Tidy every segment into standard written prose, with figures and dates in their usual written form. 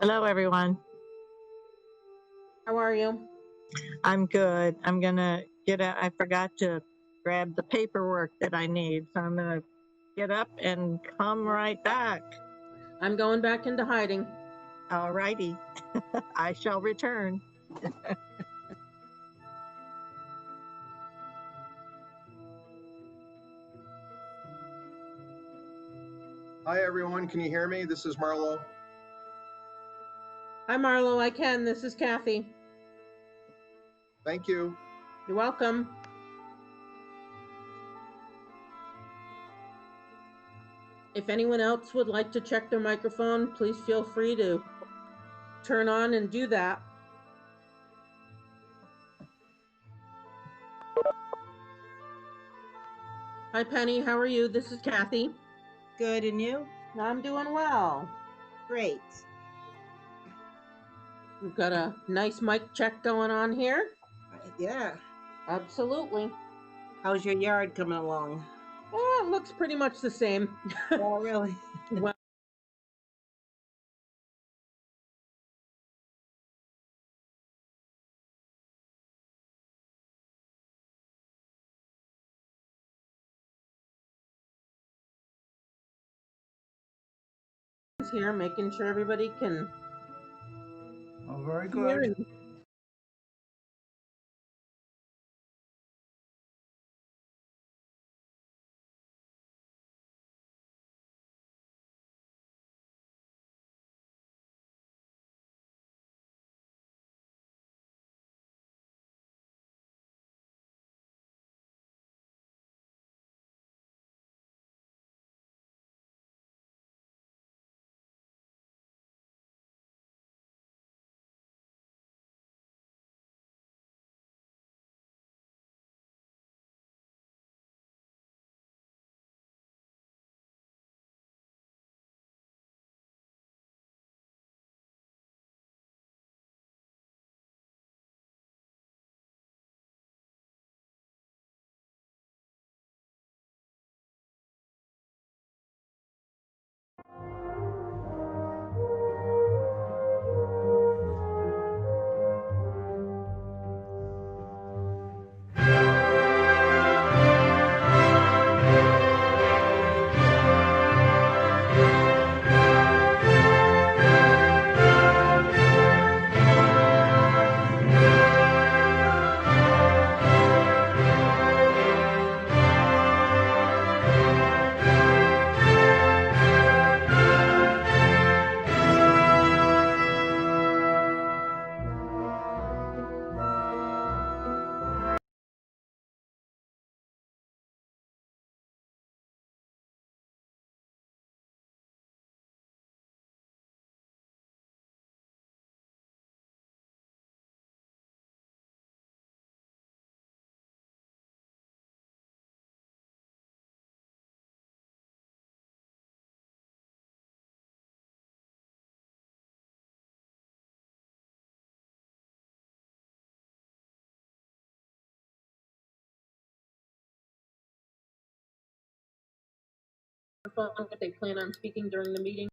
Hello, everyone. How are you? I'm good. I'm gonna get out. I forgot to grab the paperwork that I need, so I'm gonna get up and come right back. I'm going back into hiding. All righty. I shall return. Hi, everyone. Can you hear me? This is Marlo. Hi, Marlo. I can. This is Kathy. Thank you. You're welcome. If anyone else would like to check their microphone, please feel free to turn on and do that. Hi, Penny. How are you? This is Kathy. Good, and you? I'm doing well. Great. We've got a nice mic check going on here. Yeah. Absolutely. How's your yard coming along? Oh, it looks pretty much the same. Oh, really? Well, here, making sure everybody can Oh, very hear good. and what they plan on speaking during the meeting.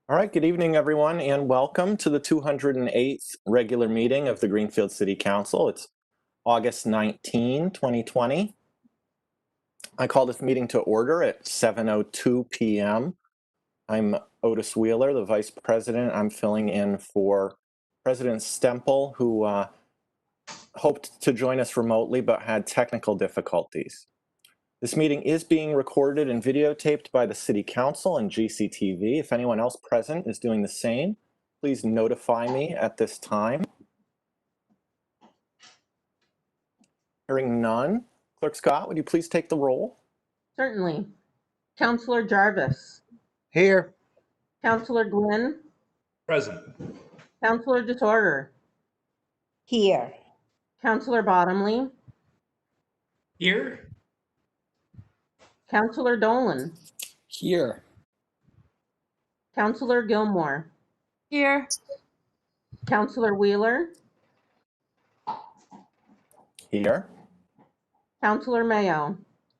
All right, good evening, everyone, and welcome to the 208th regular meeting of the Greenfield City Council. It's August 19, 2020. I call this meeting to order at 7:02 p.m. I'm Otis Wheeler, the Vice President. I'm filling in for President Stempel, who hoped to join us remotely but had technical difficulties. This meeting is being recorded and videotaped by the City Council and GCTV. If anyone else present is doing the same, please notify me at this time. Hearing none, Clerk Scott, would you please take the roll? Certainly. Counselor Jarvis. Here. Counselor Gwynn. Present. Counselor Disorder. Here. Counselor Bottomley. Here. Counselor Dolan. Here. Counselor Gilmore. Here. Counselor Wheeler. Here. Counselor Mayo.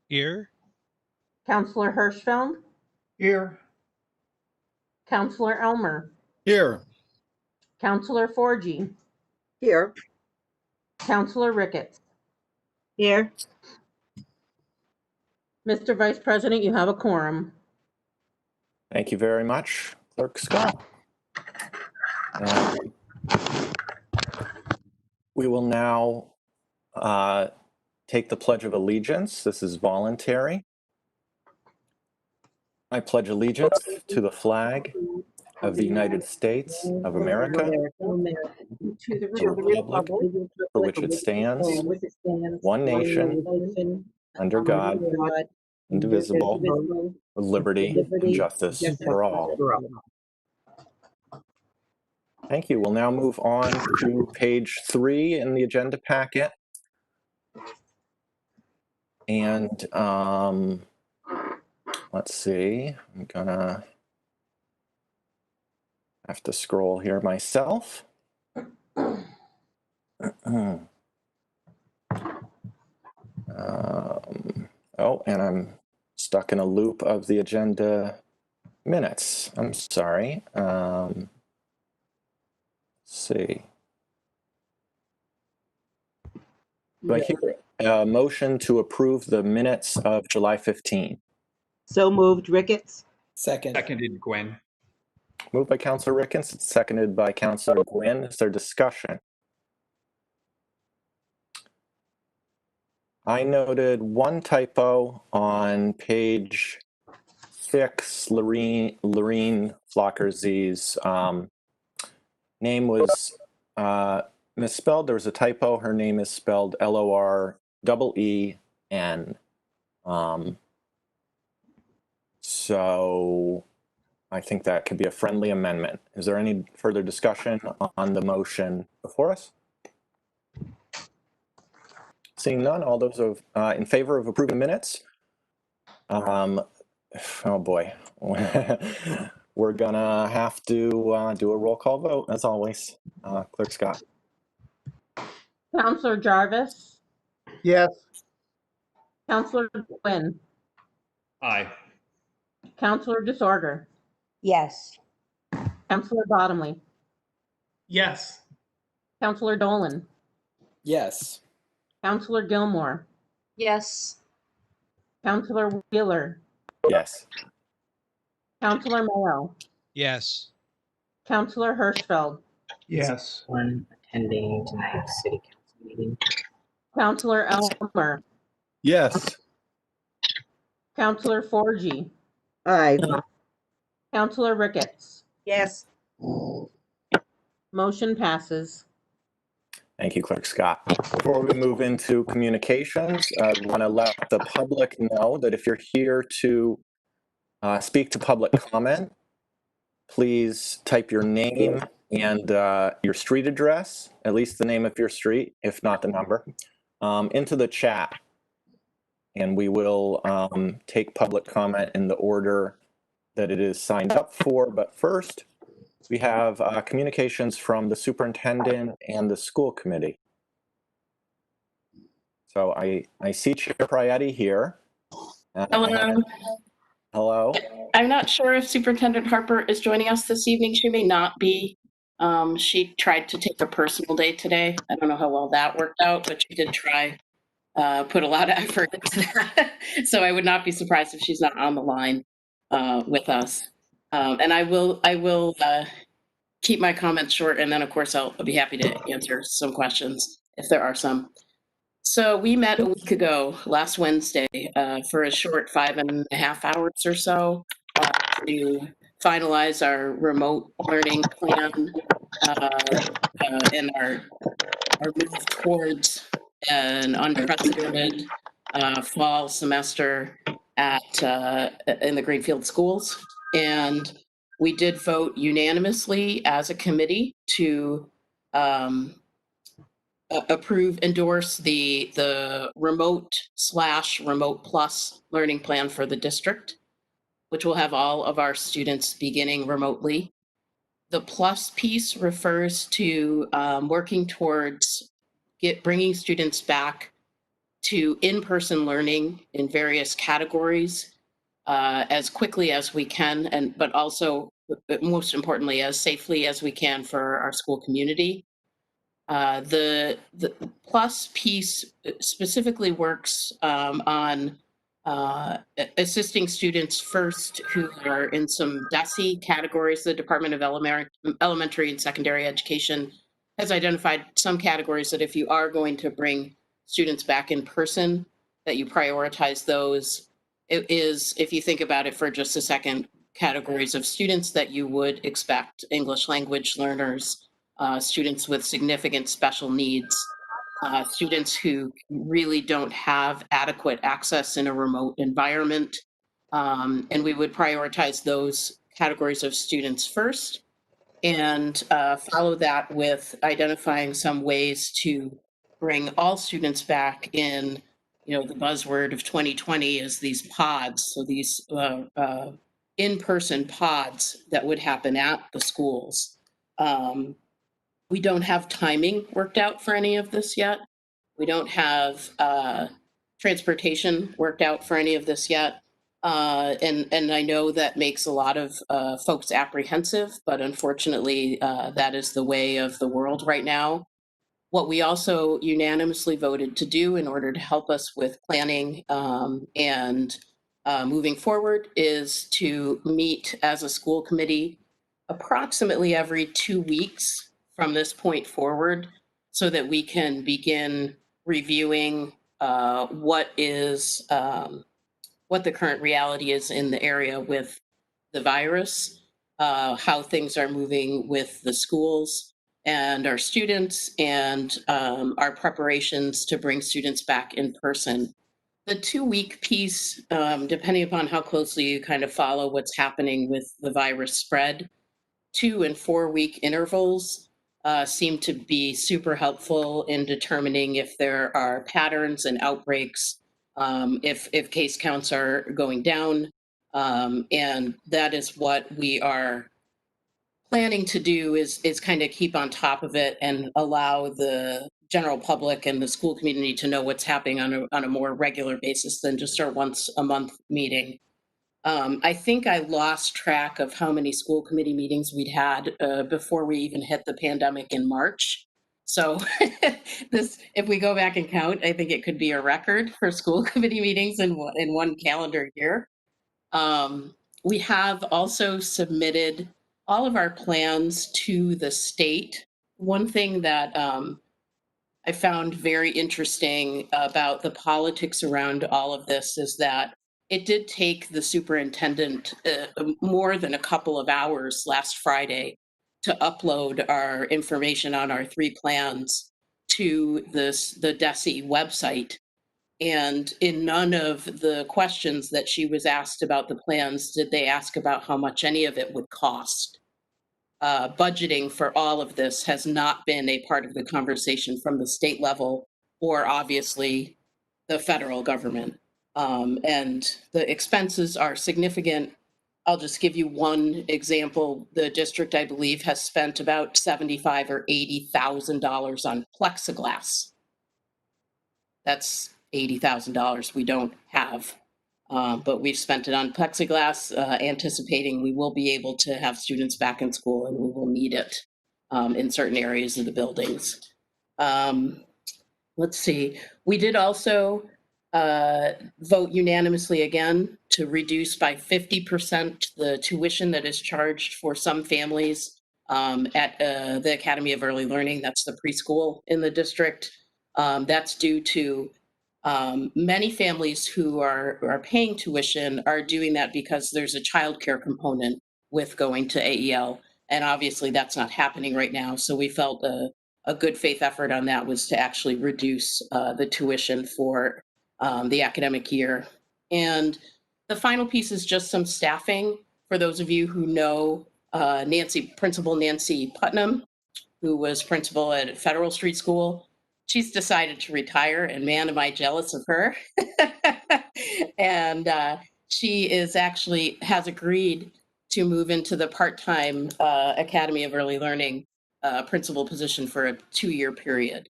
Here. Counselor Hirschfeld. Here. Counselor Elmer. Here. Counselor Forgy. Here. Counselor Ricketts. Here. Mr. Vice President, you have a quorum. Thank you very much, Clerk Scott. We will now take the Pledge of Allegiance. This is voluntary. I pledge allegiance to the flag of the United States of America, To the to the republic for which it stands, one nation, under God, indivisible, with liberty and justice for all. Thank you. We'll now move on to page 3 in the agenda packet. And let's see, I'm gonna have to scroll here myself. Oh, and I'm stuck in a loop of the agenda minutes. I'm sorry. Let's see. Do I hear a motion to approve the minutes of July 15? So moved, Ricketts. Seconded, Gwen. Moved by Councilor Rickens, seconded by Councilor Gwynn. Is there discussion? I noted one typo on page 6. Lorene Flockers's name was misspelled. There was a typo. Her name is spelled Loreen. So I think that could be a friendly amendment. Is there any further discussion on the motion before us? Seeing none, all those in favor of approving minutes? Oh boy, we're gonna have to do a roll call vote as always. Clerk Scott. Counselor Jarvis. Yes. Counselor Gwynn. Aye. Counselor Disorder. Yes. Counselor Bottomley. Yes. Counselor Dolan. Yes. Counselor Gilmore. Yes. Counselor Wheeler. Yes. Counselor Mayo. Yes. Counselor Hirschfeld. Yes. One attending tonight's city council meeting. Counselor Elmer. Yes. Counselor Forgy. Aye. Counselor Ricketts. Yes. Motion passes. Thank you, Clerk Scott. Before we move into communications, I want to let the public know that if you're here to speak to public comment, please type your name and your street address, at least the name of your street, if not the number, into the chat. And we will take public comment in the order that it is signed up for. But first, we have communications from the superintendent and the school committee. So I see Chair Prietti here. Hello. Hello? I'm not sure if Superintendent Harper is joining us this evening. She may not be. She tried to take a personal day today. I don't know how well that worked out, but she did try, put a lot of effort into that. So I would not be surprised if she's not on the line with us. And I will keep my comments short, and then of course I'll be happy to answer some questions if there are some. So we met a week ago, last Wednesday, for a short 5.5 hours or so to finalize our remote learning plan and our move towards an unprecedented fall semester at in the Greenfield schools. And we did vote unanimously as a committee to endorse the remote/remote plus learning plan for the district, which will have all of our students beginning remotely. The plus piece refers to working towards bringing students back to in-person learning in various categories as quickly as we can, but also, most importantly, as safely as we can for our school community. The plus piece specifically works on assisting students first who are in some DESE categories. The Department of Elementary and Secondary Education has identified some categories that if you are going to bring students back in person, that you prioritize those. It is, if you think about it for just a second, categories of students that you would expect: English language learners, students with significant special needs, students who really don't have adequate access in a remote environment. And we would prioritize those categories of students first and follow that with identifying some ways to bring all students back in. The buzzword of 2020 is these pods. So these in-person pods that would happen at the schools. We don't have timing worked out for any of this yet. We don't have transportation worked out for any of this yet. And I know that makes a lot of folks apprehensive, but unfortunately, that is the way of the world right now. What we also unanimously voted to do in order to help us with planning and moving forward is to meet as a school committee approximately every 2 weeks from this point forward, so that we can begin reviewing what the current reality is in the area with the virus, how things are moving with the schools and our students, and our preparations to bring students back in person. The 2-week piece, depending upon how closely you kind of follow what's happening with the virus spread, 2 and 4 week intervals seem to be super helpful in determining if there are patterns and outbreaks, if case counts are going down. And that is what we are planning to do, is kind of keep on top of it and allow the general public and the school community to know what's happening on a more regular basis than just our once a month meeting. I think I lost track of how many school committee meetings we'd had before we even hit the pandemic in March. So if we go back and count, I think it could be a record for school committee meetings in one calendar year. We have also submitted all of our plans to the state. One thing that I found very interesting about the politics around all of this is that it did take the superintendent more than a couple of hours last Friday to upload our information on our 3 plans to the DESE website. And in none of the questions that she was asked about the plans did they ask about how much any of it would cost. Budgeting for all of this has not been a part of the conversation from the state level or obviously the federal government. And the expenses are significant. I'll just give you one example. The district, I believe, has spent about $75,000 or $80,000 on plexiglass. That's $80,000 we don't have. But we've spent it on plexiglass, anticipating we will be able to have students back in school and we will need it in certain areas of the buildings. Let's see. We did also vote unanimously again to reduce by 50% the tuition that is charged for some families at the Academy of Early Learning. That's the preschool in the district. That's due to many families who are paying tuition are doing that because there's a childcare component with going to AEL. And obviously that's not happening right now. So we felt a good faith effort on that was to actually reduce the tuition for the academic year. And the final piece is just some staffing. For those of you who know Principal Nancy Putnam, who was principal at Federal Street School, she's decided to retire, and man, am I jealous of her. And she has agreed to move into the part-time Academy of Early Learning principal position for a 2-year period.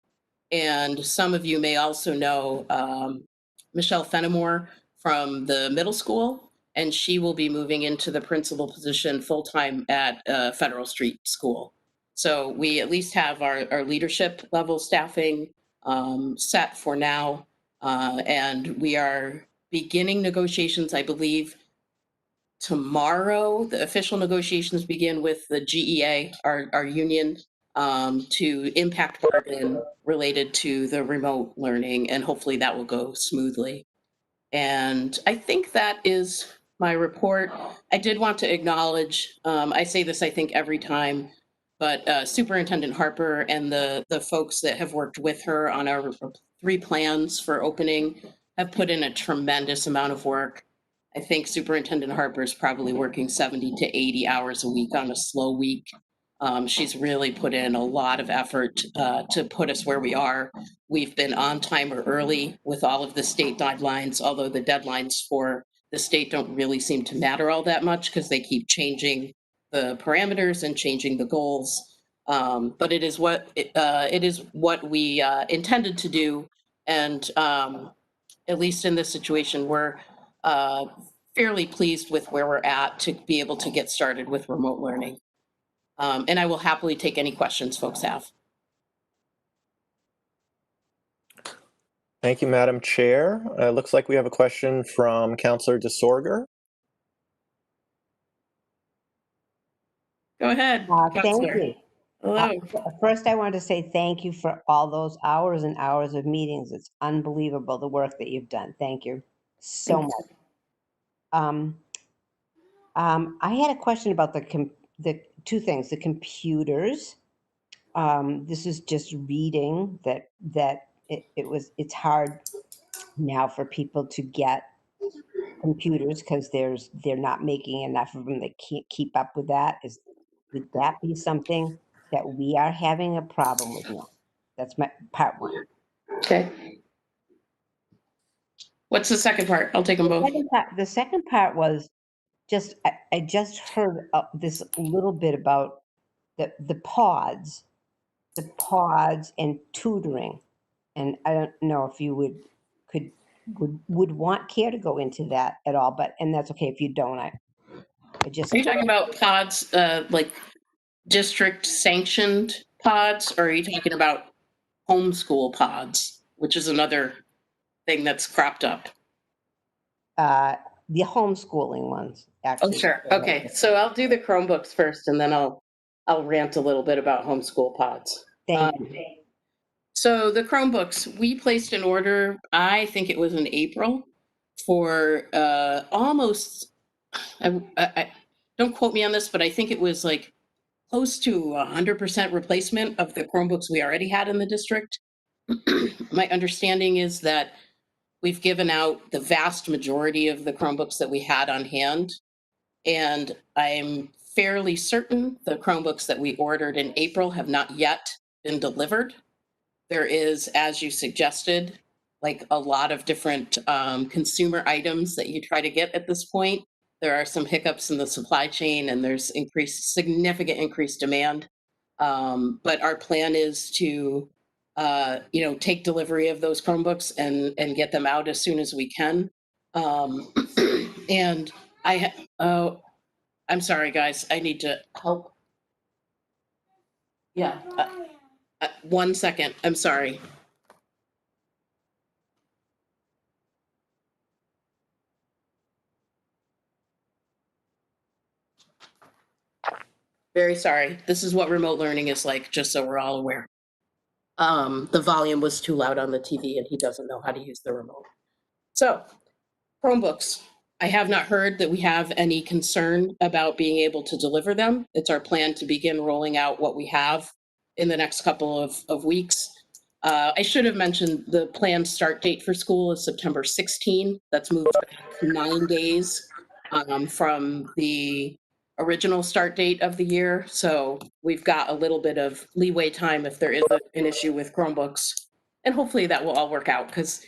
And some of you may also know Michelle Fenimore from the middle school, and she will be moving into the principal position full-time at Federal Street School. So we at least have our leadership level staffing set for now, and we are beginning negotiations, I believe, tomorrow. The official negotiations begin with the GEA, our union, to impact bargain related to the remote learning, and hopefully that will go smoothly. And I think that is my report. I did want to acknowledge, I say this I think every time, but Superintendent Harper and the folks that have worked with her on our 3 plans for opening have put in a tremendous amount of work. I think Superintendent Harper is probably working 70 to 80 hours a week on a slow week. She's really put in a lot of effort to put us where we are. We've been on time or early with all of the state deadlines, although the deadlines for the state don't really seem to matter all that much because they keep changing the parameters and changing the goals. But it is what we intended to do, and at least in this situation, we're fairly pleased with where we're at to be able to get started with remote learning. And I will happily take any questions folks have. Thank you, Madam Chair. Looks like we have a question from Councillor DeSorger. Go ahead, Thank Counselor. you. Hello. First, I want to say thank you for all those hours and hours of meetings. It's unbelievable the work that you've done. Thank you so Thanks. much. I had a question about the 2 things: the computers. This is just reading that it's hard now for people to get computers because they're not making enough of them. They can't keep up with that. Would that be something that we are having a problem with now? That's my part 1. Okay. What's the second part? I'll take them both. The second part was just I just heard this little bit about the pods and tutoring, and I don't know if you would care to go into that at all, and that's okay if you don't. I just Are you talking about pods, like district sanctioned pods, or are you talking about homeschool pods, which is another thing that's cropped up? the homeschooling ones, actually. Oh, sure. Okay, so I'll do the Chromebooks first, and then I'll rant a little bit about homeschool pods. Thank you. So the Chromebooks, we placed an order, I think it was in April, for almost, I don't quote me on this, but I think it was like close to 100% replacement of the Chromebooks we already had in the district. My understanding is that we've given out the vast majority of the Chromebooks that we had on hand. And I'm fairly certain the Chromebooks that we ordered in April have not yet been delivered. There is, as you suggested, like a lot of different consumer items that you try to get at this point. There are some hiccups in the supply chain, and there's significant increased demand. But our plan is to, take delivery of those Chromebooks and get them out as soon as we can. And oh, I'm sorry, guys. I need to help. Yeah. 1 second. I'm sorry. Very sorry. This is what remote learning is like, just so we're all aware. The volume was too loud on the TV and he doesn't know how to use the remote. So, Chromebooks. I have not heard that we have any concern about being able to deliver them. It's our plan to begin rolling out what we have in the next couple of weeks. I should have mentioned the planned start date for school is September 16. That's moved back 9 days from the original start date of the year. So we've got a little bit of leeway time if there is an issue with Chromebooks. And hopefully that will all work out because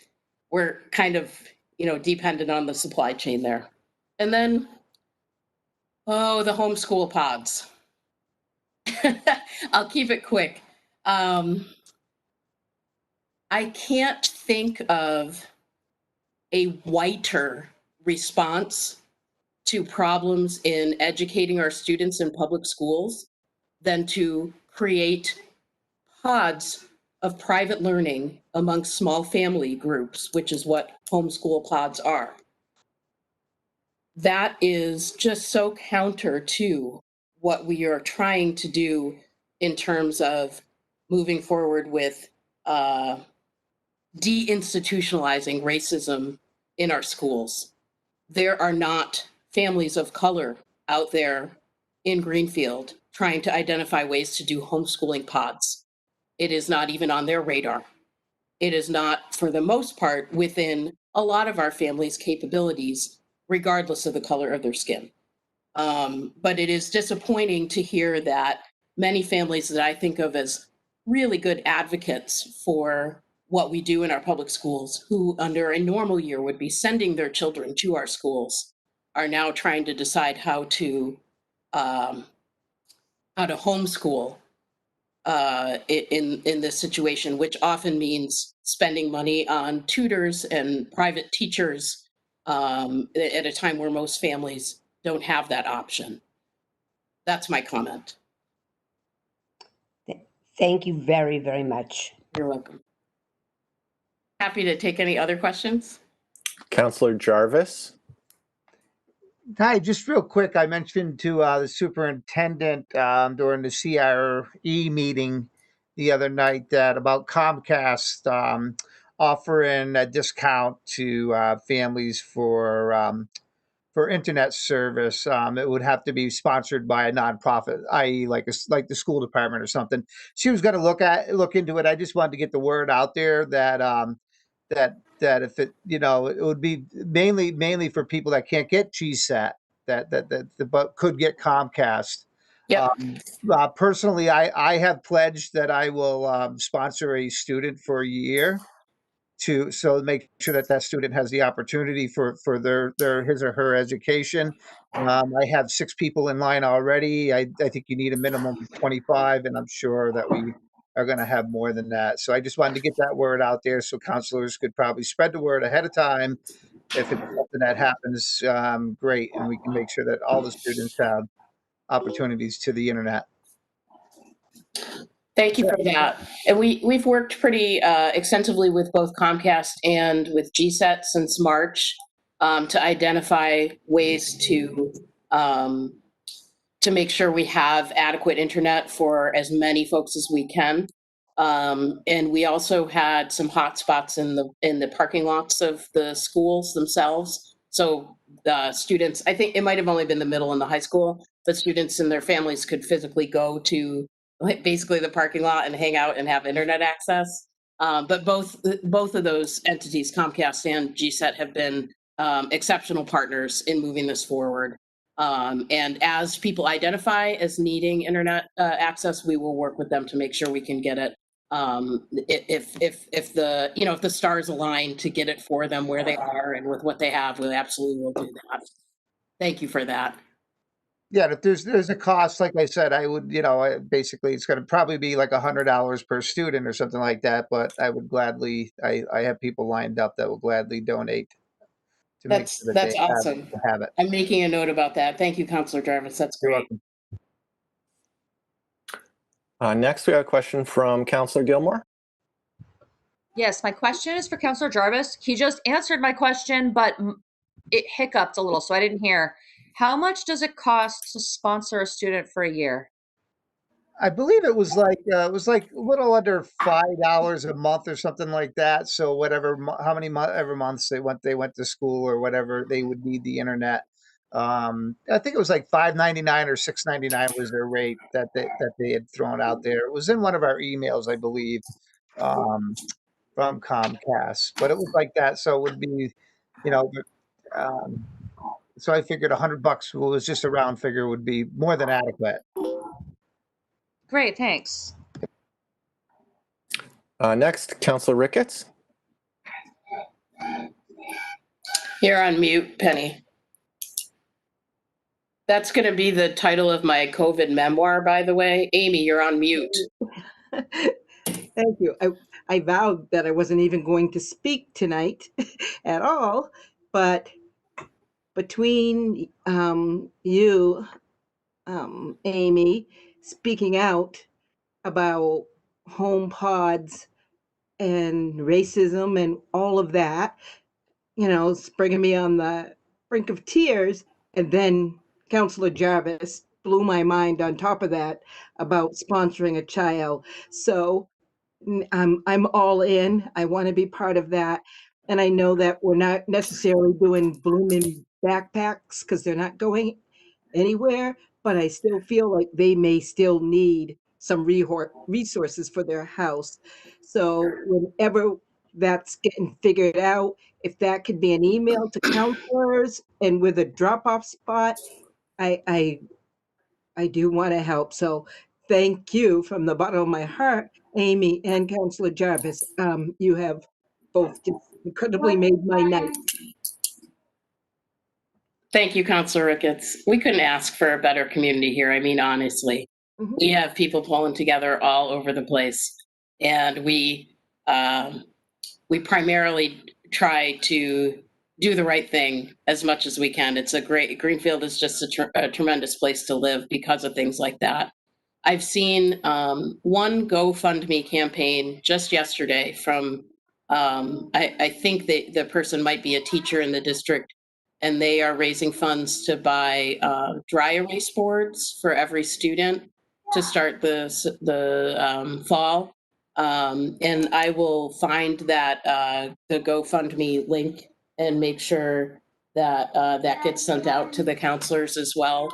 we're kind of, dependent on the supply chain there. And then, the homeschool pods. I'll keep it quick. I can't think of a whiter response to problems in educating our students in public schools than to create pods of private learning among small family groups, which is what homeschool pods are. That is just so counter to what we are trying to do in terms of moving forward with deinstitutionalizing racism in our schools. There are not families of color out there in Greenfield trying to identify ways to do homeschooling pods. It is not even on their radar. It is not, for the most part, within a lot of our families' capabilities, regardless of the color of their skin. But it is disappointing to hear that many families that I think of as really good advocates for what we do in our public schools, who under a normal year would be sending their children to our schools, are now trying to decide how to homeschool in this situation, which often means spending money on tutors and private teachers at a time where most families don't have that option. That's my comment. Thank you very, very much. You're welcome. Happy to take any other questions. Counselor Jarvis. Hi, just real quick, I mentioned to the superintendent during the CRE meeting the other night that about Comcast offering a discount to families for internet service. It would have to be sponsored by a nonprofit, i.e., like the school department or something. She was going to look into it. I just wanted to get the word out there that that if it it would be mainly for people that can't get GSAT but could get Comcast. Yep. Personally, I have pledged that I will sponsor a student for a year to make sure that student has the opportunity for their his or her education. I have 6 people in line already. I think you need a minimum of 25, and I'm sure that we are going to have more than that. So I just wanted to get that word out there so counselors could probably spread the word ahead of time. If it's something that happens, great, and we can make sure that all the students have opportunities to the internet. Thank you for that. And we've worked pretty extensively with both Comcast and with GSET since March to identify ways to make sure we have adequate internet for as many folks as we can. And we also had some hotspots in the parking lots of the schools themselves. So the students, I think it might have only been the middle and the high school, but students and their families could physically go to basically the parking lot and hang out and have internet access. But both of those entities, Comcast and GSET, have been exceptional partners in moving this forward. And as people identify as needing internet access, we will work with them to make sure we can get it. If the stars align to get it for them where they are and with what they have, we absolutely will do that. Thank you for that. Yeah, if there's a cost, like I said, I would, basically it's going to probably be like $100 per student or something like that. But I would gladly, I have people lined up that will gladly donate to make That's sure that they awesome. have it. I'm making a note about that. Thank you, Counselor Jarvis. That's You're great. welcome. Next, we have a question from Counselor Gilmore. Yes, my question is for Counselor Jarvis. He just answered my question, but it hiccuped a little, so I didn't hear. How much does it cost to sponsor a student for a year? I believe it was like a little under $5 a month or something like that. So whatever, how many ever months they went to school or whatever, they would need the internet. I think it was like $5.99 or $6.99 was their rate that they had thrown out there. It was in one of our emails, I believe, from Comcast. But it was like that, so it would be, you know, um, so I figured $100 was just a round figure would be more than adequate. Great, thanks. Next, Counselor Ricketts. You're on mute, Penny. That's going to be the title of my COVID memoir, by the way. Amy, you're on mute. Thank you. I vowed that I wasn't even going to speak tonight at all, but between you, Amy, speaking out about home pods and racism and all of that, it's bringing me on the brink of tears. And then Counselor Jarvis blew my mind on top of that about sponsoring a child. So I'm all in. I want to be part of that. And I know that we're not necessarily doing blooming backpacks because they're not going anywhere, but I still feel like they may still need some resources for their house. So whenever that's getting figured out, if that could be an email to counselors and with a drop-off spot, I do want to help. So thank you from the bottom of my heart, Amy and Counselor Jarvis. You have both just incredibly made my night. Thank you, Counselor Ricketts. We couldn't ask for a better community here. I mean, honestly, we have people pulling together all over the place, and we primarily try to do the right thing as much as we can. Greenfield is just a tremendous place to live because of things like that. I've seen one GoFundMe campaign just yesterday from, I think the person might be a teacher in the district, and they are raising funds to buy dry erase boards for every student to start the fall. And I will find that the GoFundMe link and make sure that that gets sent out to the counselors as well.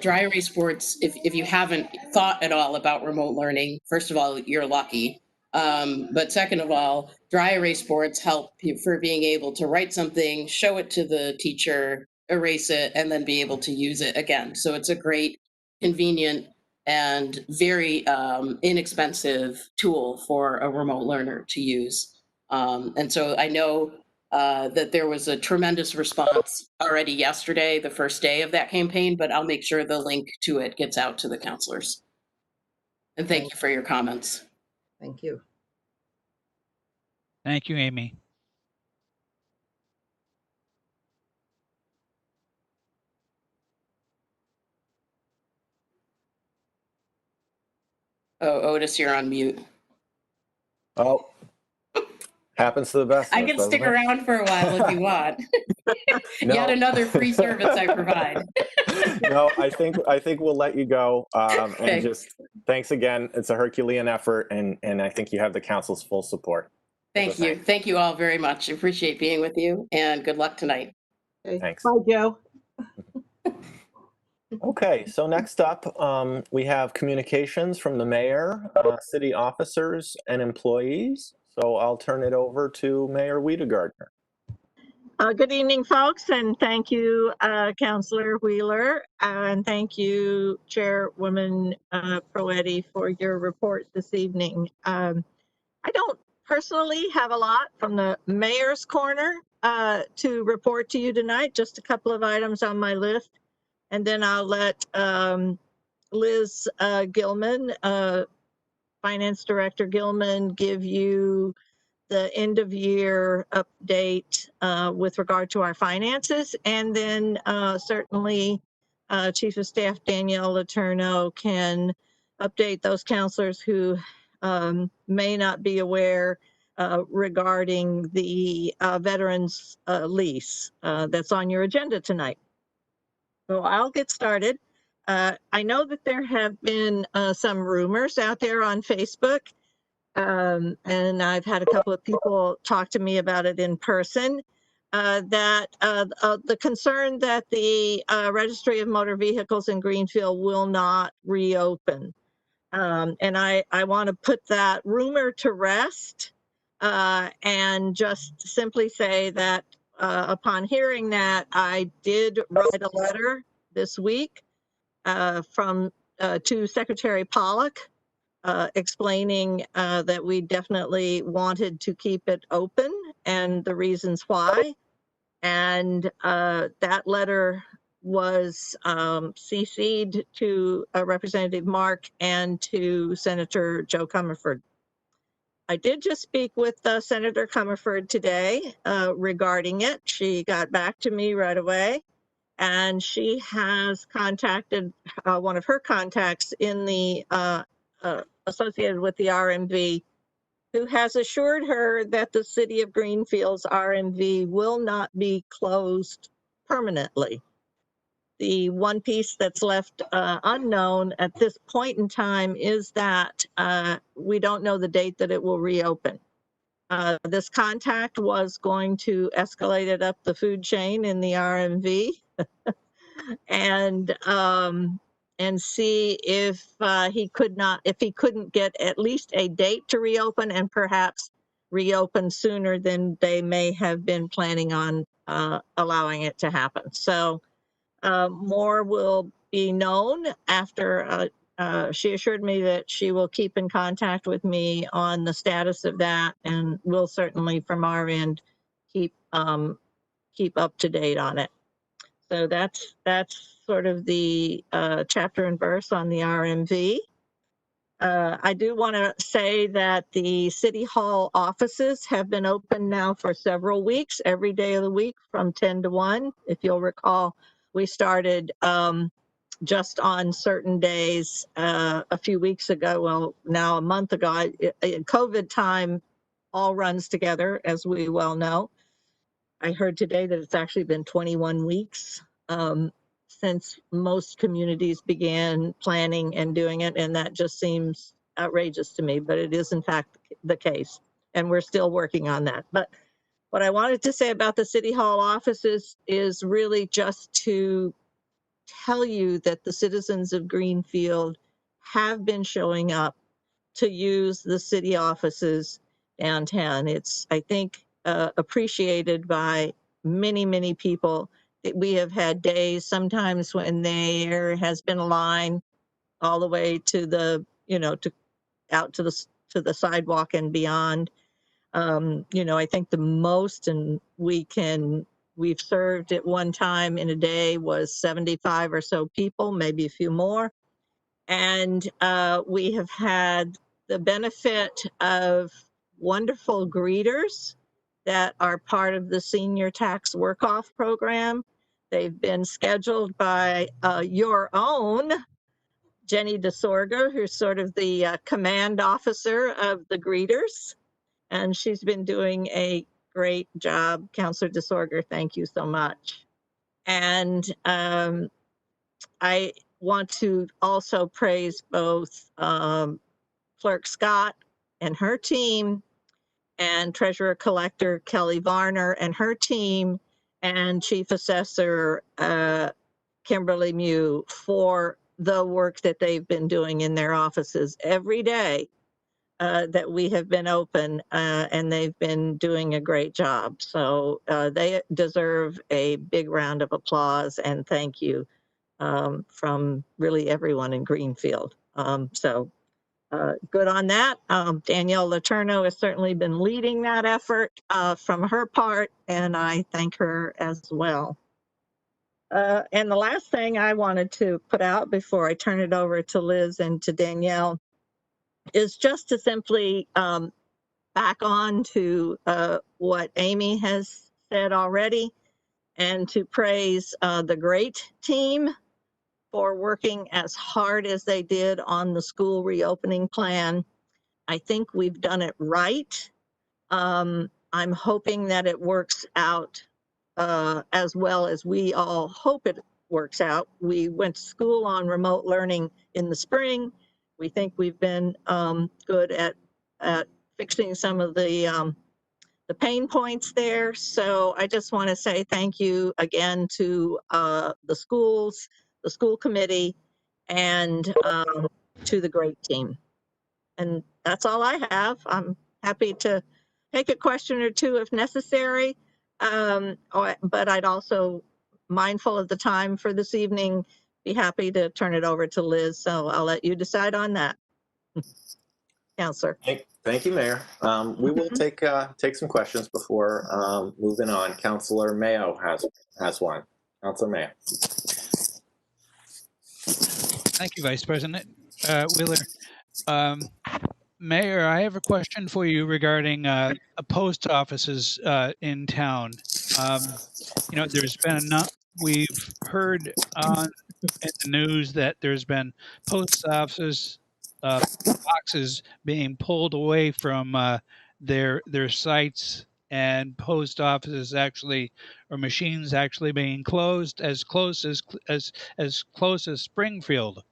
Dry erase boards, if you haven't thought at all about remote learning, first of all, you're lucky. But second of all, dry erase boards help you for being able to write something, show it to the teacher, erase it, and then be able to use it again. So it's a great, convenient, and very inexpensive tool for a remote learner to use. And so I know that there was a tremendous response already yesterday, the first day of that campaign, but I'll make sure the link to it gets out to the counselors. And thank you for your comments. Thank you. Thank you, Amy. Oh, Otis, you're on mute. Oh, happens to the best. I can stick around for a while if you want. No. Yet another free service I provide. No, I think we'll let you go. Okay. And just thanks again. It's a Herculean effort, and I think you have the council's full support. Thank you. Thank you all very much. Appreciate being with you, and good luck tonight. Okay. Thanks. Bye, Joe. Okay, so next up, we have communications from the mayor, city officers, and employees. So I'll turn it over to Mayor Wiedegardner. Good evening, folks, and thank you, Councillor Wheeler, and thank you, Chairwoman Proetti, for your report this evening. I don't personally have a lot from the mayor's corner to report to you tonight, just a couple of items on my list, and then I'll let Liz Gilman, Finance Director Gilman, give you the end of year update with regard to our finances. And then certainly Chief of Staff Danielle Letourneau can update those counselors who may not be aware regarding the veterans lease that's on your agenda tonight. So I'll get started. I know that there have been some rumors out there on Facebook, and I've had a couple of people talk to me about it in person, that the concern that the Registry of Motor Vehicles in Greenfield will not reopen. And I want to put that rumor to rest and just simply say that upon hearing that, I did write a letter this week from to Secretary Pollock explaining that we definitely wanted to keep it open and the reasons why. And that letter was CC'd to Representative Mark and to Senator Joe Comerford. I did just speak with Senator Comerford today regarding it. She got back to me right away, and she has contacted one of her contacts in the associated with the RMV, who has assured her that the City of Greenfield's RMV will not be closed permanently. The one piece that's left unknown at this point in time is that we don't know the date that it will reopen. This contact was going to escalate it up the food chain in the RMV and see if he couldn't get at least a date to reopen and perhaps reopen sooner than they may have been planning on allowing it to happen. So more will be known after she assured me that she will keep in contact with me on the status of that, and we'll certainly from our end keep up to date on it. So that's sort of the chapter and verse on the RMV. I do want to say that the City Hall offices have been open now for several weeks, every day of the week from 10 to 1. If you'll recall, we started just on certain days a few weeks ago, well, now a month ago. COVID time all runs together, as we well know. I heard today that it's actually been 21 weeks since most communities began planning and doing it, and that just seems outrageous to me, but it is in fact the case, and we're still working on that. But what I wanted to say about the City Hall offices is really just to tell you that the citizens of Greenfield have been showing up to use the city offices downtown. It's, I think, appreciated by many, many people. We have had days sometimes when there has been a line all the way to the, to out to the sidewalk and beyond. I think the most and we've served at one time in a day was 75 or so people, maybe a few more. And we have had the benefit of wonderful greeters that are part of the senior tax work-off program. They've been scheduled by your own Jenny DeSorga, who's sort of the command officer of the greeters. And she's been doing a great job. Counselor DeSorga, thank you so much. And I want to also praise both Clerk Scott and her team, and Treasurer Collector Kelly Varner and her team, and Chief Assessor Kimberly Mew for the work that they've been doing in their offices every day that we have been open, and they've been doing a great job. So they deserve a big round of applause and thank you from really everyone in Greenfield. Good on that. Danielle Letourneau has certainly been leading that effort from her part, and I thank her as well. And the last thing I wanted to put out before I turn it over to Liz and to Danielle is just to simply back on to what Amy has said already, and to praise the great team for working as hard as they did on the school reopening plan. I think we've done it right. I'm hoping that it works out as well as we all hope it works out. We went to school on remote learning in the spring. We think we've been good at fixing some of the pain points there. So I just want to say thank you again to the schools, the school committee, and to the great team. And that's all I have. I'm happy to take a question or two if necessary. But I'd also, mindful of the time for this evening, be happy to turn it over to Liz. So I'll let you decide on that. Counselor. Thank you, Mayor. We will take some questions before moving on. Councilor Mayo has one. Councilor Mayo. Thank you, Vice President Wheeler. Mayor, I have a question for you regarding post offices in town. You know, there's been we've heard on in the news that there's been post offices boxes being pulled away from their sites, and post offices actually, or machines actually being closed as close as Springfield.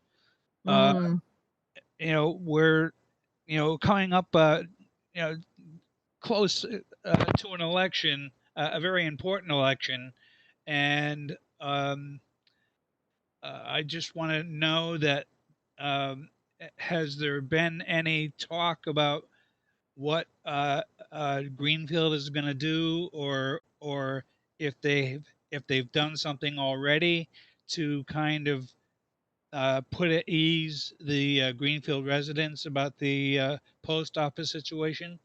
Mm. You know, we're coming up close to an election, a very important election, and I just want to know that has there been any talk about what Greenfield is going to do, or if they've done something already to kind of put at ease the Greenfield residents about the post office situation?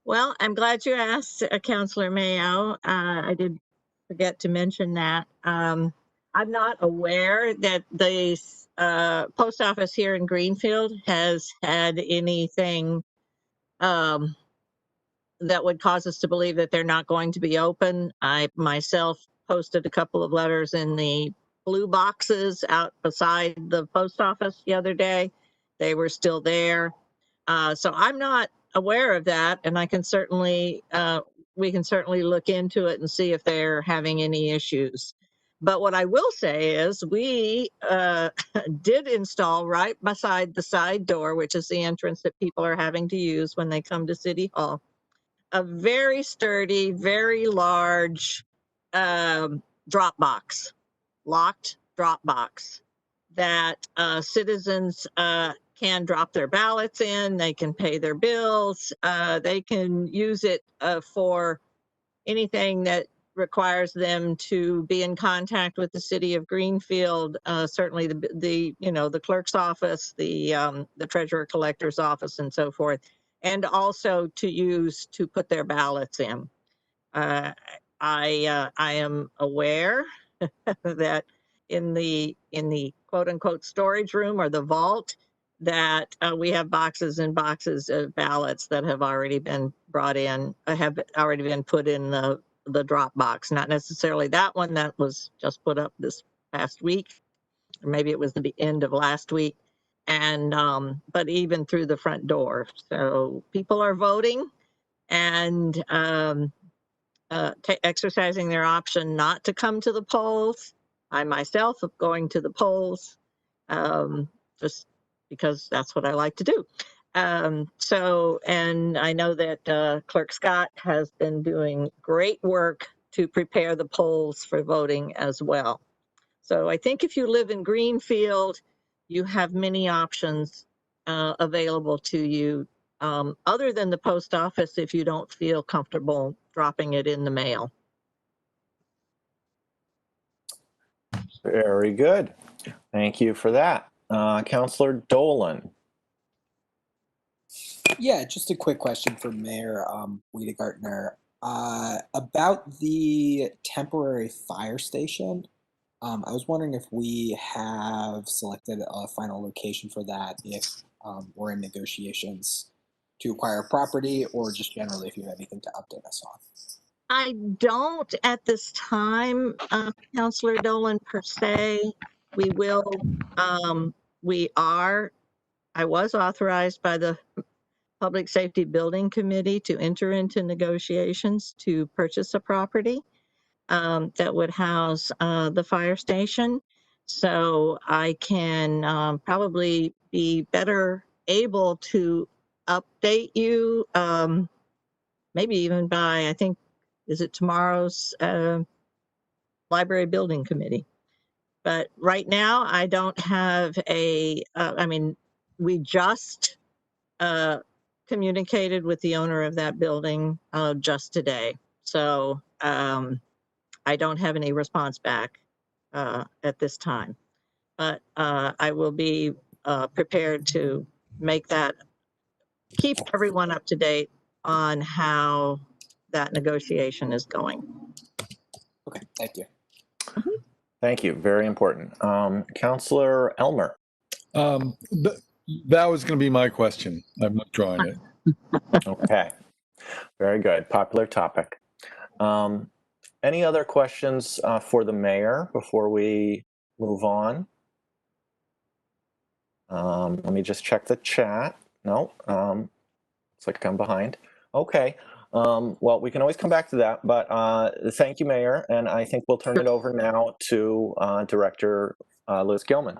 Well, I'm glad you asked, Councilor Mayo. I did forget to mention that. I'm not aware that the post office here in Greenfield has had anything that would cause us to believe that they're not going to be open. I myself posted a couple of letters in the blue boxes out beside the post office the other day. They were still there. So I'm not aware of that, and I can certainly we can certainly look into it and see if they're having any issues. But what I will say is we did install right beside the side door, which is the entrance that people are having to use when they come to City Hall, a very sturdy, very large drop box, locked drop box that citizens can drop their ballots in, they can pay their bills, they can use it for anything that requires them to be in contact with the city of Greenfield, certainly the clerk's office, the treasurer collector's office, and so forth, and also to use to put their ballots in. I am aware that in the quote unquote storage room or the vault, that we have boxes and boxes of ballots that have already been brought in, have already been put in the drop box. Not necessarily that one that was just put up this past week, or maybe it was the end of last week, and but even through the front door. So people are voting and exercising their option not to come to the polls. I myself am going to the polls just because that's what I like to do. And I know that Clerk Scott has been doing great work to prepare the polls for voting as well. So I think if you live in Greenfield, you have many options available to you other than the post office if you don't feel comfortable dropping it in the mail. Very good. Thank you for that. Councilor Dolan. Yeah, just a quick question for Mayor Wiedegartner about the temporary fire station. I was wondering if we have selected a final location for that, if we're in negotiations to acquire property, or just generally if you have anything to update us on? I don't at this time, Councillor Dolan, per se. We will, I was authorized by the Public Safety Building Committee to enter into negotiations to purchase a property that would house the fire station. So I can probably be better able to update you, maybe even by, I think, is it tomorrow's library building committee. But right now, I don't have we just communicated with the owner of that building just today. So I don't have any response back at this time. But I will be prepared to keep everyone up to date on how that negotiation is going. Okay, thank you. Thank you. Very important. Councillor Elmer. That was going to be my question. I'm not drawing it. Okay. Very good. Popular topic. Any other questions for the mayor before we move on? Let me just check the chat. No, looks like I'm behind. Okay. Well, we can always come back to that, but thank you, Mayor. And I think we'll turn it over now to Director Liz Gilman.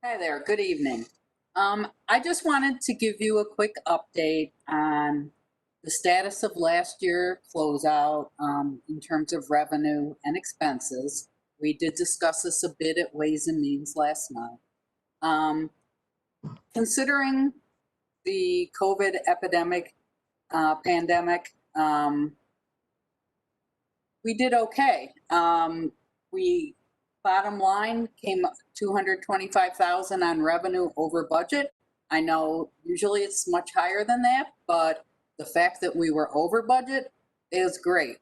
Hi there, good evening. I just wanted to give you a quick update on the status of last year closeout in terms of revenue and expenses. We did discuss this a bit at Ways and Means last night. Considering the COVID pandemic, we did okay. Bottom line came up $225,000 on revenue over budget. I know usually it's much higher than that, but the fact that we were over budget is great.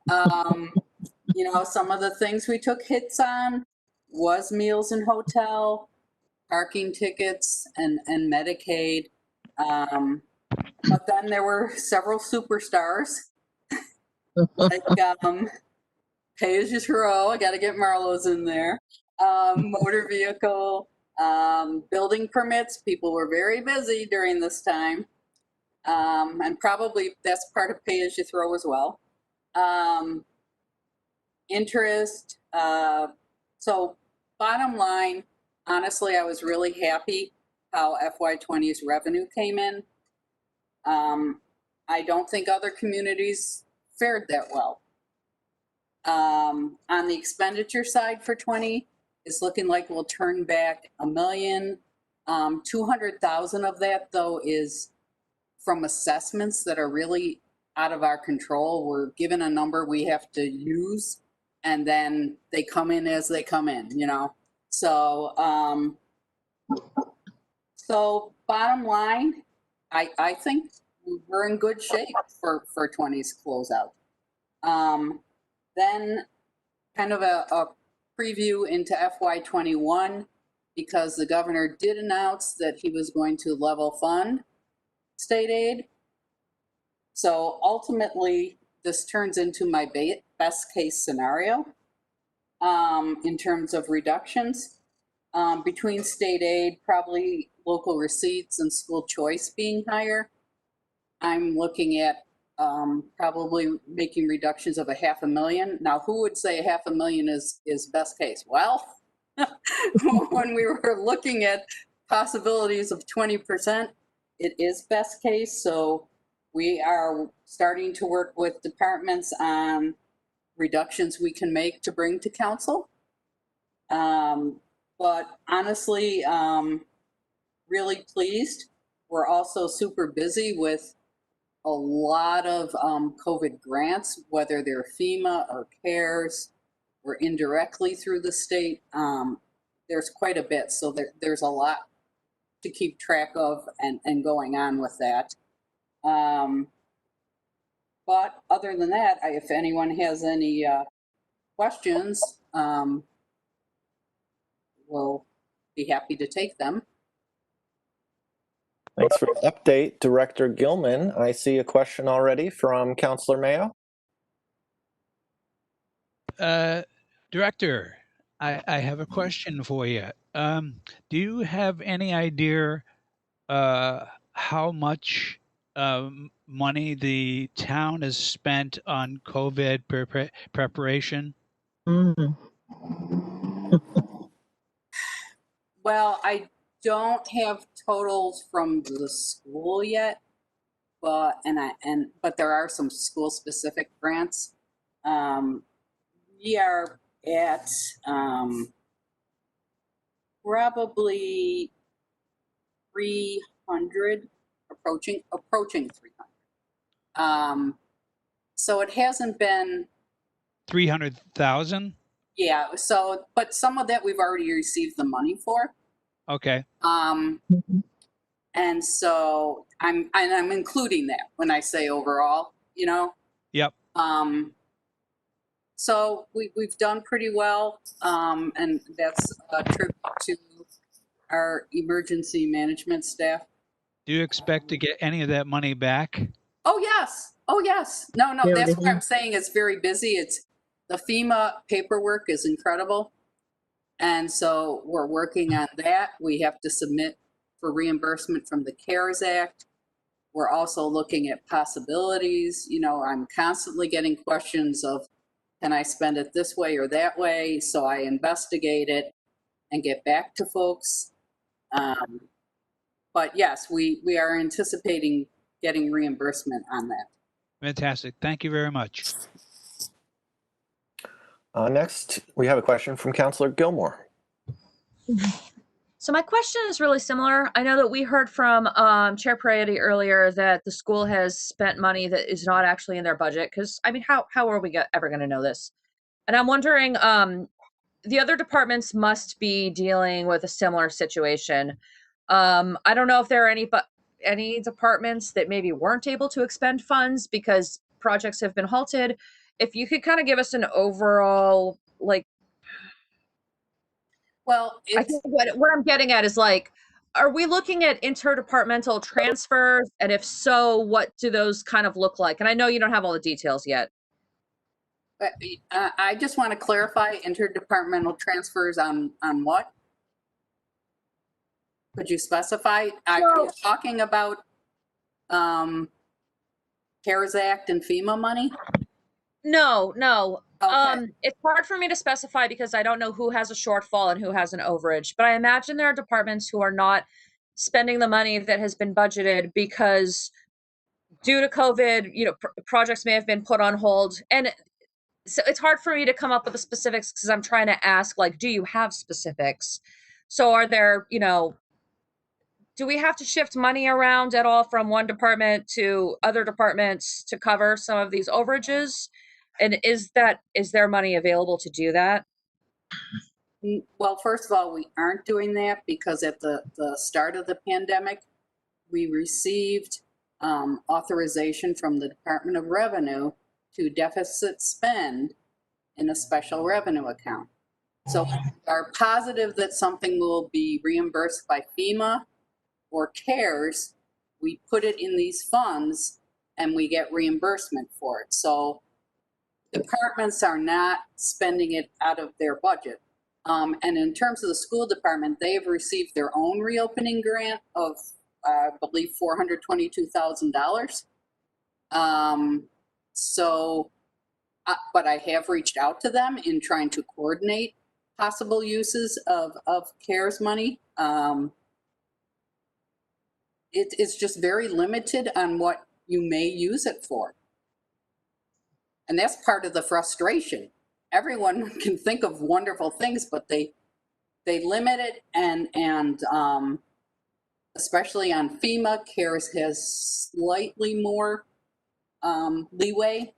You know, some of the things we took hits on was meals and hotel, parking tickets, and Medicaid. But then there were several superstars like pay as you throw. I got to get Marlowe's in there. Motor vehicle, building permits. People were very busy during this time. And probably that's part of pay as you throw as well. Interest. So bottom line, honestly, I was really happy how FY20's revenue came in. I don't think other communities fared that well. On the expenditure side for 20, it's looking like we'll turn back $1 million. 200,000 of that though is from assessments that are really out of our control. We're given a number we have to use, and then they come in as they come in, you know? So, so bottom line, I think we're in good shape for 20's closeout. Then kind of a preview into FY21, because the governor did announce that he was going to level fund state aid. So ultimately, this turns into my best case scenario in terms of reductions between state aid, probably local receipts and school choice being higher. I'm looking at probably making reductions of $500,000. Now, who would say $500,000 is best case? Well, when we were looking at possibilities of 20%, it is best case. So we are starting to work with departments on reductions we can make to bring to council. But honestly, really pleased. We're also super busy with a lot of COVID grants, whether they're FEMA or CARES or indirectly through the state. There's quite a bit, so there's a lot to keep track of and going on with that. But other than that, if anyone has any questions, we'll be happy to take them. Thanks for the update, Director Gilman. I see a question already from Councilor Mayo. Director, I have a question for you. Do you have any idea how much money the town has spent on COVID preparation? Mhm. Well, I don't have totals from the school yet, but but there are some school specific grants. We are at probably 300, approaching 300. So it hasn't been 300,000? Yeah, so, but some of that we've already received the money for. Okay. And so I'm including that when I say overall, you know. Yep. So we've done pretty well, and that's a tribute to our emergency management staff. Do you expect to get any of that money back? Oh yes, oh yes. No, There it that's is. why I'm saying it's very busy. It's the FEMA paperwork is incredible, and so we're working on that. We have to submit for reimbursement from the CARES Act. We're also looking at possibilities. You know, I'm constantly getting questions of, can I spend it this way or that way? So I investigate it and get back to folks. But yes, we are anticipating getting reimbursement on that. Fantastic. Thank you very much. Next, we have a question from Councilor Gilmore. So my question is really similar. I know that we heard from Chair Prayati earlier that the school has spent money that is not actually in their budget. Because I mean, how are we ever going to know this? And I'm wondering, the other departments must be dealing with a similar situation. I don't know if there are any departments that maybe weren't able to expend funds because projects have been halted. If you could kind of give us an overall, like, well, I think what I'm getting at is like, are we looking at interdepartmental transfers? And if so, what do those kind of look like? And I know you don't have all the details yet. I just want to clarify interdepartmental transfers on what? Could you specify? Are you talking about CARES Act and FEMA money? No. Okay. It's hard for me to specify because I don't know who has a shortfall and who has an overage. But I imagine there are departments who are not spending the money that has been budgeted because due to COVID, you know, projects may have been put on hold. And so it's hard for me to come up with the specifics because I'm trying to ask, like, do you have specifics? So are there, you know, do we have to shift money around at all from one department to other departments to cover some of these overages? And is there money available to do that? Well, first of all, we aren't doing that because at the start of the pandemic, we received authorization from the Department of Revenue to deficit spend in a special revenue account. So we are positive that something will be reimbursed by FEMA or CARES. We put it in these funds and we get reimbursement for it. So departments are not spending it out of their budget. And in terms of the school department, they have received their own reopening grant of, I believe, $422,000. But I have reached out to them in trying to coordinate possible uses of CARES money. It's just very limited on what you may use it for. And that's part of the frustration. Everyone can think of wonderful things, but they limit it, and especially on FEMA, CARES has slightly more leeway.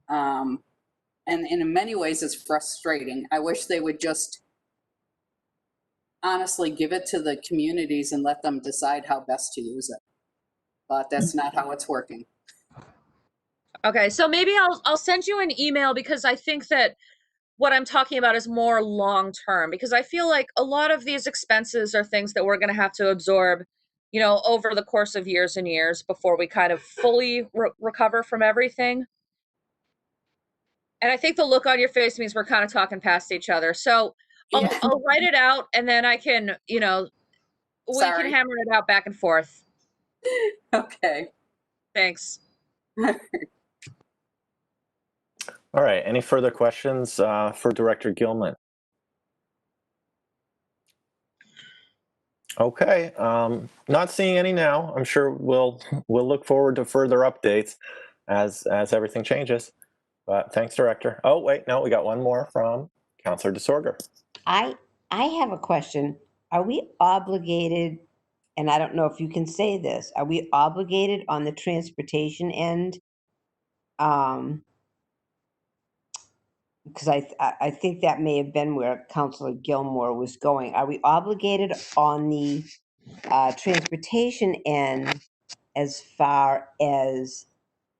And in many ways, it's frustrating. I wish they would just honestly give it to the communities and let them decide how best to use it. But that's not how it's working. Okay, so maybe I'll send you an email because I think that what I'm talking about is more long term, because I feel like a lot of these expenses are things that we're going to have to absorb, over the course of years and years before we kind of fully recover from everything. And I think the look on your face means we're kind of talking past each other. So I'll write it out, and then I can, we can hammer it out back and forth. Okay. Thanks. All right, any further questions for Director Gilman? Okay, not seeing any now. I'm sure we'll look forward to further updates as everything changes. But thanks, Director. Oh, wait, no, we got one more from Councilor DeSorger. I have a question. Are we obligated, and I don't know if you can say this, are we obligated on the transportation end? Because I think that may have been where Councilor Gilmore was going. Are we obligated on the transportation end as far as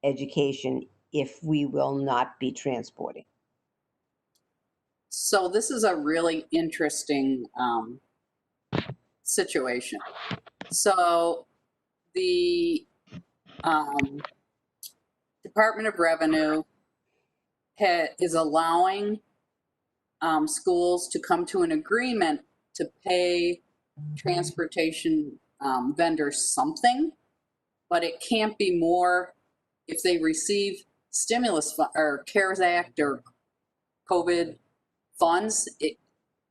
education if we will not be transporting? So this is a really interesting situation. So the Department of Revenue is allowing schools to come to an agreement to pay transportation vendors something, but it can't be more if they receive stimulus or CARES Act or COVID funds.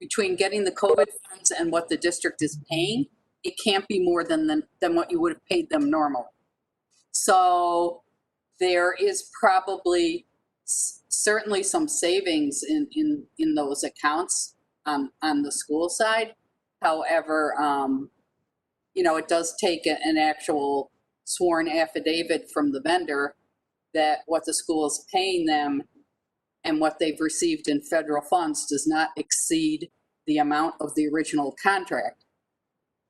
Between getting the COVID funds and what the district is paying, it can't be more than what you would have paid them normally. So there is probably certainly some savings in those accounts on the school side. However, it does take an actual sworn affidavit from the vendor that what the school is paying them and what they've received in federal funds does not exceed the amount of the original contract.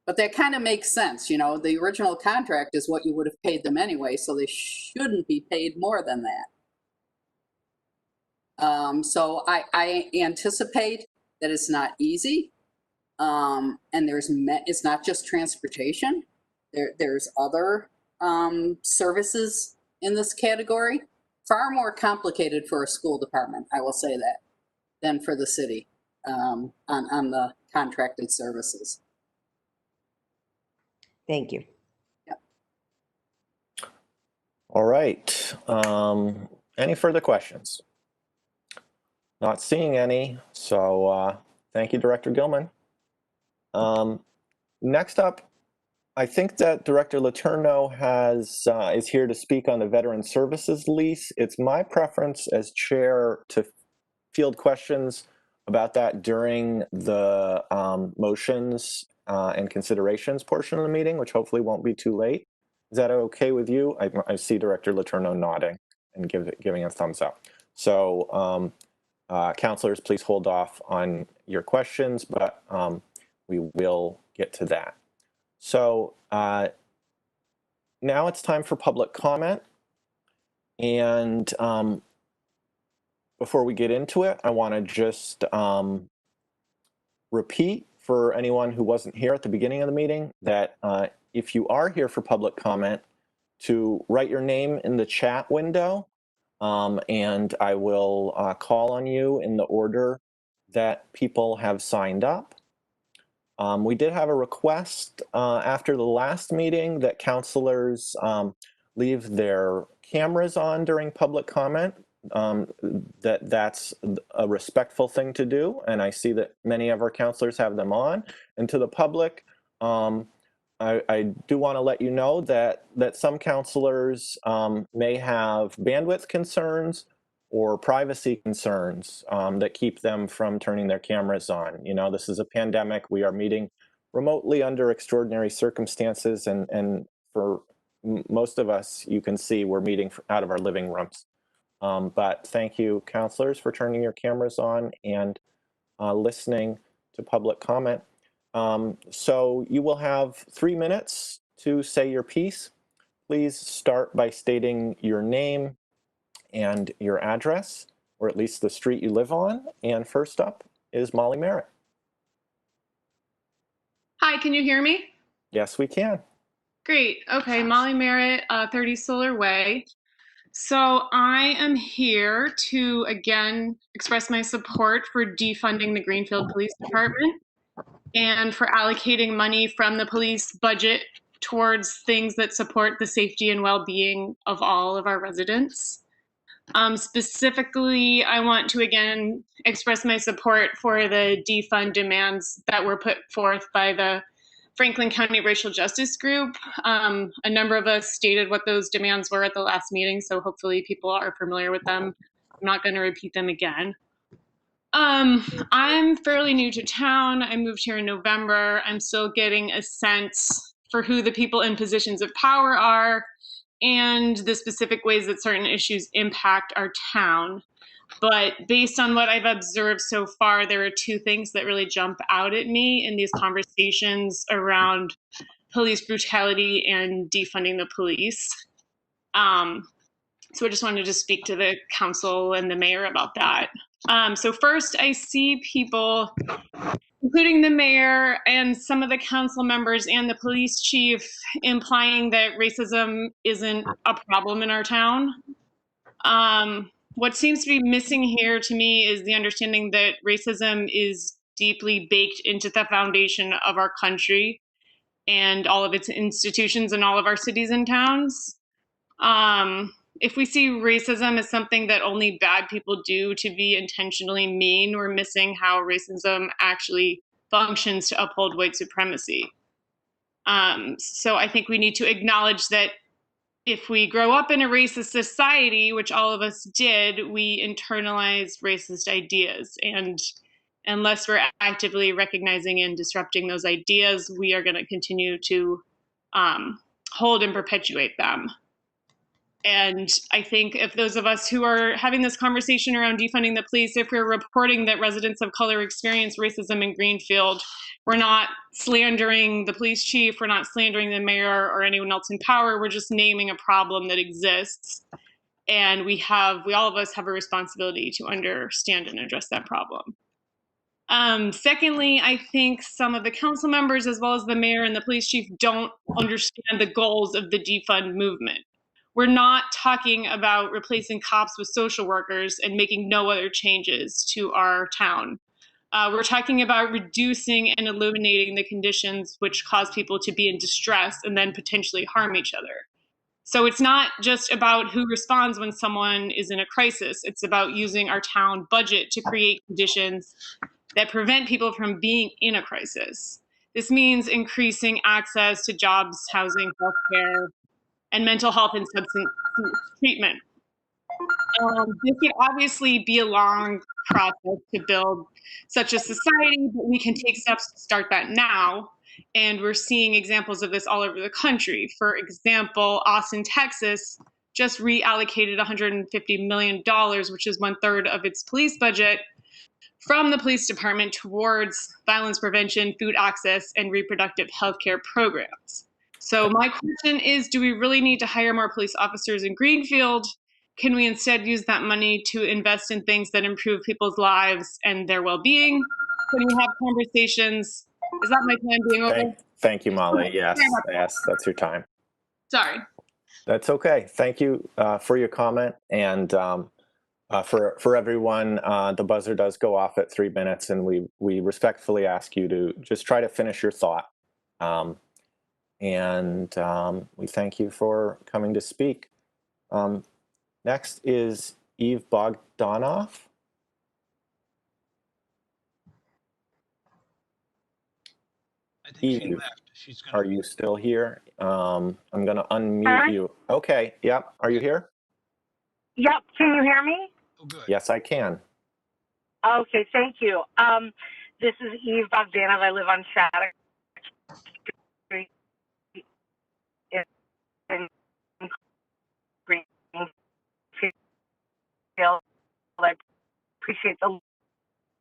But that kind of makes sense, the original contract is what you would have paid them anyway, so they shouldn't be paid more than that. So I anticipate that it's not easy. And it's not just transportation. There's other services in this category, far more complicated for a school department, I will say that, than for the city on the contracted services. Thank you. Yep. All right. Any further questions? Not seeing any. So thank you, Director Gilman. Next up, I think that Director Letourneau is here to speak on the Veteran Services lease. It's my preference as chair to field questions about that during the motions and considerations portion of the meeting, which hopefully won't be too late. Is that okay with you? I see Director Letourneau nodding and giving a thumbs up. So councilors, please hold off on your questions, but we will get to that. So now it's time for public comment. And before we get into it, I want to just repeat for anyone who wasn't here at the beginning of the meeting that if you are here for public comment, to write your name in the chat window, and I will call on you in the order that people have signed up. We did have a request after the last meeting that councilors leave their cameras on during public comment. That's a respectful thing to do, and I see that many of our councilors have them on. And to the public, I do want to let you know that some councilors may have bandwidth concerns or privacy concerns that keep them from turning their cameras on. This is a pandemic. We are meeting remotely under extraordinary circumstances, and for most of us, you can see we're meeting out of our living rooms. But thank you, councilors, for turning your cameras on and listening to public comment. So you will have 3 minutes to say your piece. Please start by stating your name and your address, or at least the street you live on. And first up is Molly Merritt. Hi, can you hear me? Yes, we can. Great. Okay, Molly Merritt, 30 Solar Way. So I am here to again express my support for defunding the Greenfield Police Department and for allocating money from the police budget towards things that support the safety and well-being of all of our residents. Specifically, I want to again express my support for the defund demands that were put forth by the Franklin County Racial Justice Group. A number of us stated what those demands were at the last meeting, so hopefully people are familiar with them. I'm not going to repeat them again. I'm fairly new to town. I moved here in November. I'm still getting a sense for who the people in positions of power are and the specific ways that certain issues impact our town. But based on what I've observed so far, there are two things that really jump out at me in these conversations around police brutality and defunding the police. So I just wanted to speak to the council and the mayor about that. So first, I see people, including the mayor and some of the council members and the police chief, implying that racism isn't a problem in our town. What seems to be missing here to me is the understanding that racism is deeply baked into the foundation of our country and all of its institutions in all of our cities and towns. If we see racism as something that only bad people do to be intentionally mean, we're missing how racism actually functions to uphold white supremacy. So I think we need to acknowledge that if we grow up in a racist society, which all of us did, we internalize racist ideas. And unless we're actively recognizing and disrupting those ideas, we are going to continue to hold and perpetuate them. And I think if those of us who are having this conversation around defunding the police, if we're reporting that residents of color experience racism in Greenfield, we're not slandering the police chief, we're not slandering the mayor or anyone else in power, we're just naming a problem that exists. And we all of us have a responsibility to understand and address that problem. Secondly, I think some of the council members, as well as the mayor and the police chief, don't understand the goals of the defund movement. We're not talking about replacing cops with social workers and making no other changes to our town. We're talking about reducing and eliminating the conditions which cause people to be in distress and then potentially harm each other. So it's not just about who responds when someone is in a crisis. It's about using our town budget to create conditions that prevent people from being in a crisis. This means increasing access to jobs, housing, healthcare, and mental health and substance treatment. This could obviously be a long process to build such a society, but we can take steps to start that now. And we're seeing examples of this all over the country. For example, Austin, Texas just reallocated $150 million, which is 1/3 of its police budget, from the police department towards violence prevention, food access, and reproductive health care programs. So my question is, do we really need to hire more police officers in Greenfield? Can we instead use that money to invest in things that improve people's lives and their well-being? Can we have conversations? Is that my time being over? Thank you, Molly. Yes, that's your time. Sorry. That's okay. Thank you for your comment. And for everyone, the buzzer does go off at 3 minutes, and we respectfully ask you to just try to finish your thought. And we thank you for coming to speak. Next is Eve Bogdanoff. I think Eve, she left. She's gonna... Are you still here? I'm going to unmute you. Okay. Yep. Are you here? Yep. Can you hear me? Oh, good. Yes, I can. Okay. Thank you. This is Eve Bogdanov. I live on Shattuck Street in Greenfield. I appreciate the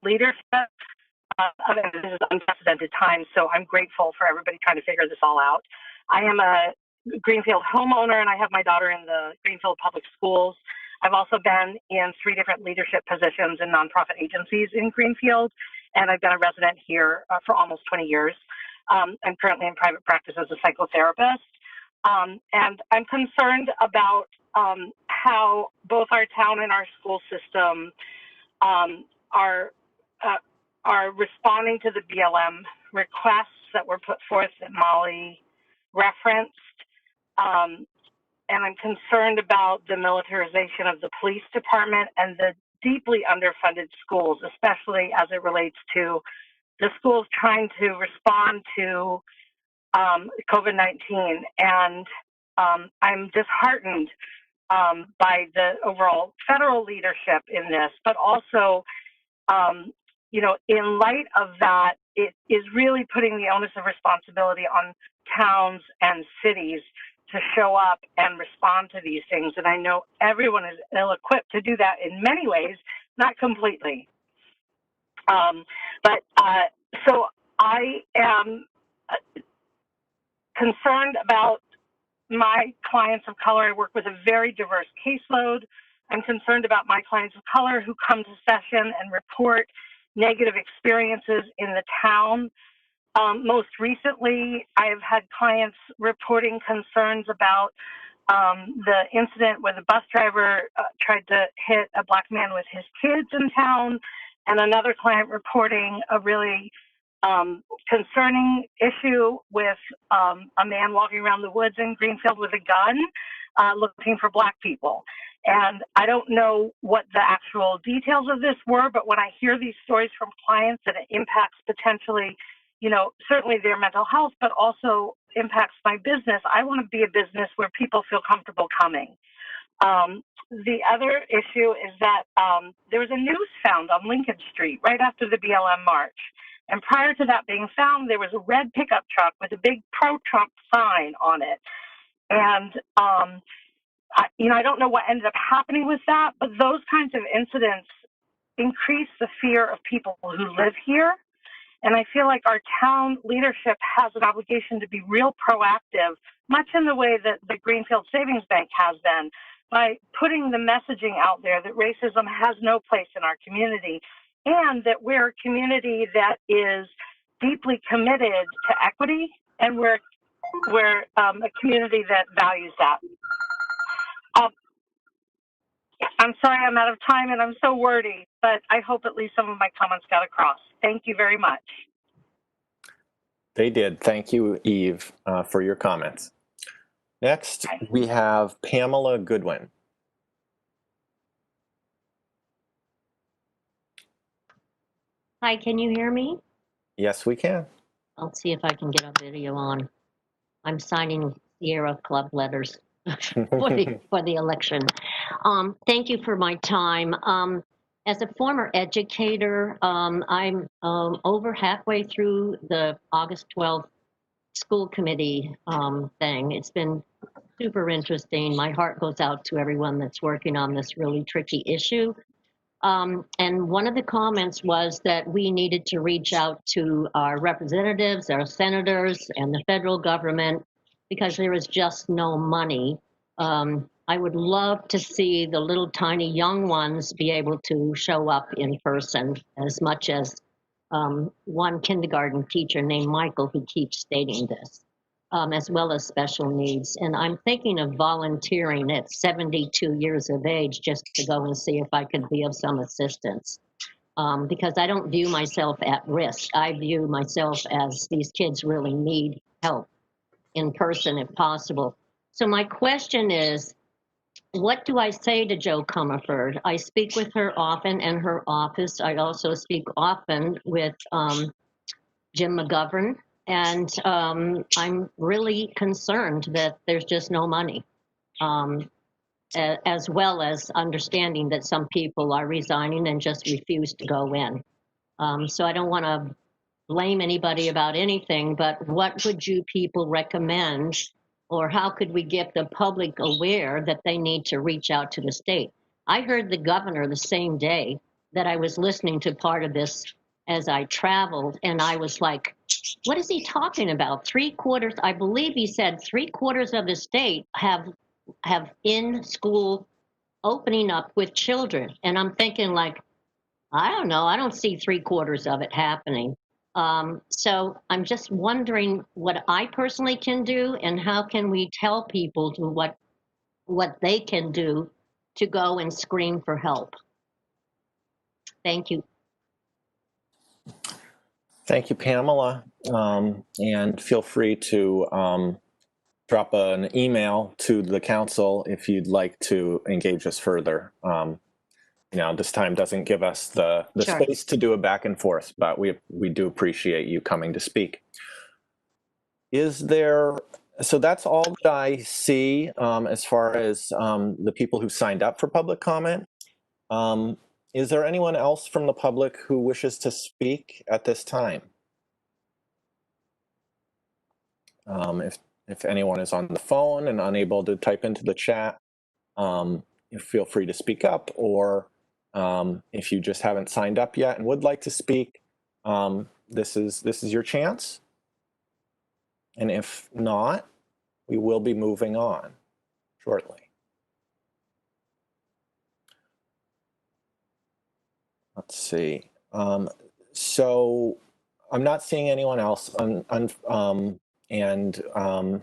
leadership of it. This is unprecedented times, so I'm grateful for everybody trying to figure this all out. I am a Greenfield homeowner, and I have my daughter in the Greenfield Public Schools. I've also been in 3 different leadership positions in nonprofit agencies in Greenfield, and I've been a resident here for almost 20 years. I'm currently in private practice as a psychotherapist, and I'm concerned about how both our town and our school system are responding to the BLM requests that were put forth that Molly referenced. And I'm concerned about the militarization of the police department and the deeply underfunded schools, especially as it relates to the schools trying to respond to COVID-19. And I'm disheartened by the overall federal leadership in this, but also, you know, in light of that, it is really putting the onus of responsibility on towns and cities to show up and respond to these things. And I know everyone is ill-equipped to do that in many ways, not completely. So I am concerned about my clients of color. I work with a very diverse caseload. I'm concerned about my clients of color who come to session and report negative experiences in the town. Most recently, I have had clients reporting concerns about the incident where the bus driver tried to hit a Black man with his kids in town, and another client reporting a really concerning issue with a man walking around the woods in Greenfield with a gun looking for Black people. And I don't know what the actual details of this were, but when I hear these stories from clients that it impacts potentially, you know, certainly their mental health, but also impacts my business, I want to be a business where people feel comfortable coming. The other issue is that there was a noose found on Lincoln Street right after the BLM march. And prior to that being found, there was a red pickup truck with a big pro-Trump sign on it. And, you know, I don't know what ended up happening with that, but those kinds of incidents increase the fear of people who live here. And I feel like our town leadership has an obligation to be real proactive, much in the way that the Greenfield Savings Bank has been, by putting the messaging out there that racism has no place in our community, and that we're a community that is deeply committed to equity, and we're a community that values that. I'm sorry I'm out of time and I'm so wordy, but I hope at least some of my comments got across. Thank you very much. They did. Thank you, Eve, for your comments. Next, we have Pamela Goodwin. Hi, can you hear me? Yes, we can. I'll see if I can get a video on. I'm signing Sierra Club letters for the election. Thank you for my time. As a former educator, I'm over halfway through the August 12th school committee thing. It's been super interesting. My heart goes out to everyone that's working on this really tricky issue. And one of the comments was that we needed to reach out to our representatives, our senators, and the federal government because there is just no money. I would love to see the little tiny young ones be able to show up in person, as much as one kindergarten teacher named Michael who keeps stating this, as well as special needs. And I'm thinking of volunteering at 72 years of age just to go and see if I could be of some assistance. Because I don't view myself at risk. I view myself as these kids really need help in person if possible. So my question is, what do I say to Jo Comerford? I speak with her often in her office. I also speak often with Jim McGovern, and I'm really concerned that there's just no money, as well as understanding that some people are resigning and just refuse to go in. So I don't want to blame anybody about anything, but what would you people recommend, or how could we get the public aware that they need to reach out to the state? I heard the governor the same day that I was listening to part of this as I traveled, and I was like, what is he talking about? 3/4, I believe he said 3/4 of the state have in-school opening up with children. And I'm thinking like, I don't know, I don't see 3/4 of it happening. So I'm just wondering what I personally can do and how can we tell people to what they can do to go and scream for help. Thank you. Thank you, Pamela. And feel free to drop an email to the council if you'd like to engage us further. This time doesn't give us the Sure. space to do a back and forth, but we do appreciate you coming to speak. So that's all that I see as far as the people who signed up for public comment. Is there anyone else from the public who wishes to speak at this time? If anyone is on the phone and unable to type into the chat, feel free to speak up, or if you just haven't signed up yet and would like to speak, this is your chance. And if not, we will be moving on shortly. Let's see. So I'm not seeing anyone else, and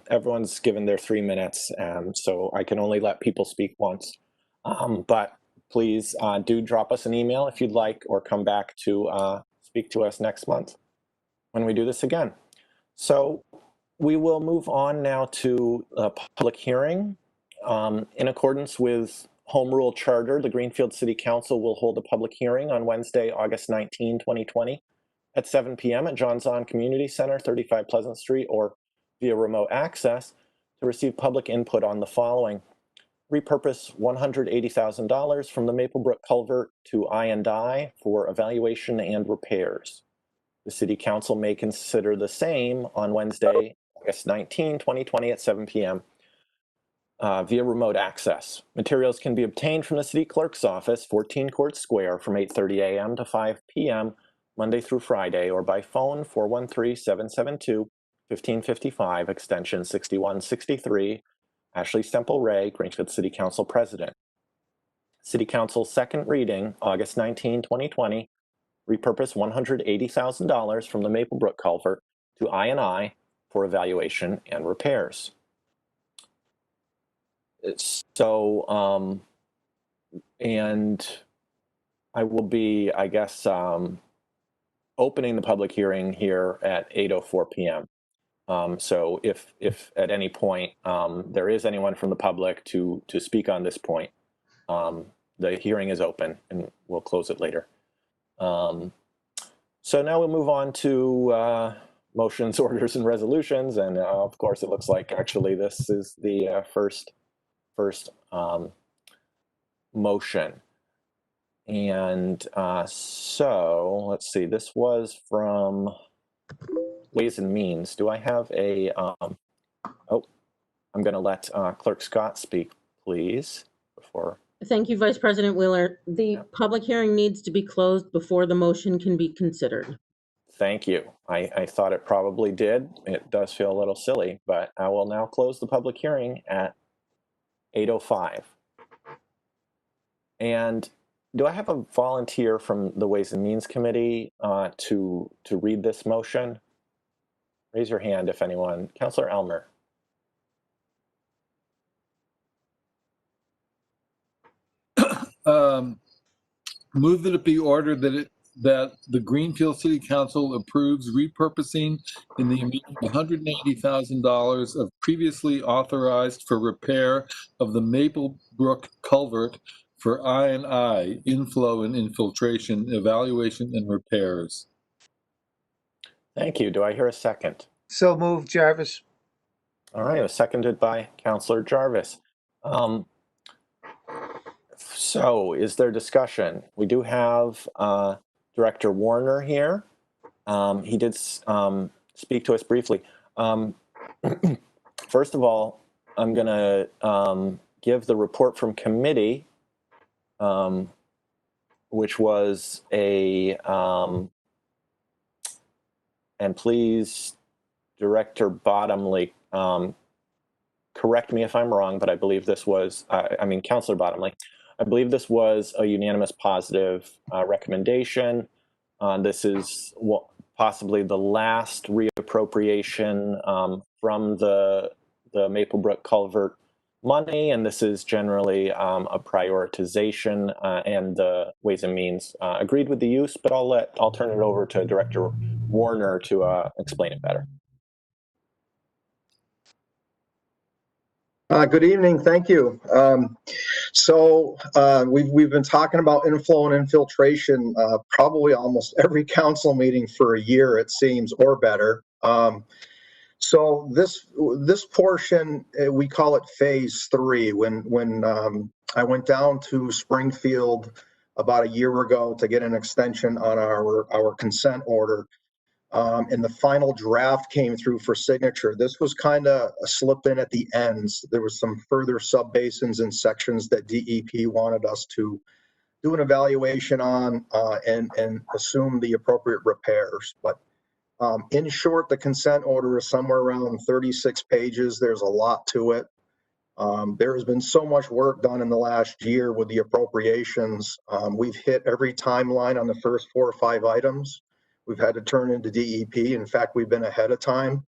everyone's given their 3 minutes, so I can only let people speak once. But please do drop us an email if you'd like, or come back to speak to us next month when we do this again. So we will move on now to a public hearing. In accordance with Home Rule Charter, the Greenfield City Council will hold a public hearing on Wednesday, August 19, 2020 at 7 p.m. at John Zahn Community Center, 35 Pleasant Street, or via remote access to receive public input on the following. Repurpose $180,000 from the Maplebrook Culvert to I&I for evaluation and repairs. The City Council may consider the same on Wednesday, August 19, 2020 at 7 p.m. Via remote access. Materials can be obtained from the City Clerk's office, 14 Court Square, from 8:30 a.m. to 5 p.m. Monday through Friday, or by phone 413-772-1555, extension 6163. Ashley Semple Ray, Greenfield City Council President. City Council second reading, August 19, 2020. Repurpose $180,000 from the Maplebrook Culvert to I&I for evaluation and repairs. So, and I will be, I guess, opening the public hearing here at 8:04 p.m. So if at any point there is anyone from the public to speak on this point, the hearing is open and we'll close it later. So now we'll move on to motions, orders, and resolutions. And of course, it looks like actually this is the first motion. And so let's see, this was from Ways and Means. Do I have a, I'm going to let Clerk Scott speak, please, before. Thank you, Vice President Wheeler. The public hearing needs to be closed before the motion can be considered. Thank you. I thought it probably did. It does feel a little silly, but I will now close the public hearing at 8:05. And do I have a volunteer from the Ways and Means Committee to read this motion? Raise your hand if anyone. Councilor Elmer. Move that it be ordered that the Greenfield City Council approves repurposing in the amount of $180,000 of previously authorized for repair of the Maplebrook Culvert for I&I, inflow and infiltration, evaluation and repairs. Thank you. Do I hear a second? So moved, Jarvis. All right, it was seconded by Councilor Jarvis. So is there discussion? We do have Director Warner here. He did speak to us briefly. First of all, I'm going to give the report from committee, which was a, and please, Director Bottomley, correct me if I'm wrong, but I believe this was, Councilor Bottomley. I believe this was a unanimous positive recommendation. This is possibly the last reappropriation from the Maplebrook Culvert money, and this is generally a prioritization, and the Ways and Means agreed with the use, but I'll turn it over to Director Warner to explain it better. Good evening, thank you. We've been talking about inflow and infiltration probably almost every council meeting for a year, it seems, or better. So this portion, we call it phase 3. When I went down to Springfield about a year ago to get an extension on our consent order, and the final draft came through for signature. This was kind of a slip in at the ends. There was some further sub-basins and sections that DEP wanted us to do an evaluation on and assume the appropriate repairs. But in short, the consent order is somewhere around 36 pages. There's a lot to it. There has been so much work done in the last year with the appropriations. We've hit every timeline on the first 4 or 5 items. We've had to turn into DEP. In fact, we've been ahead of time.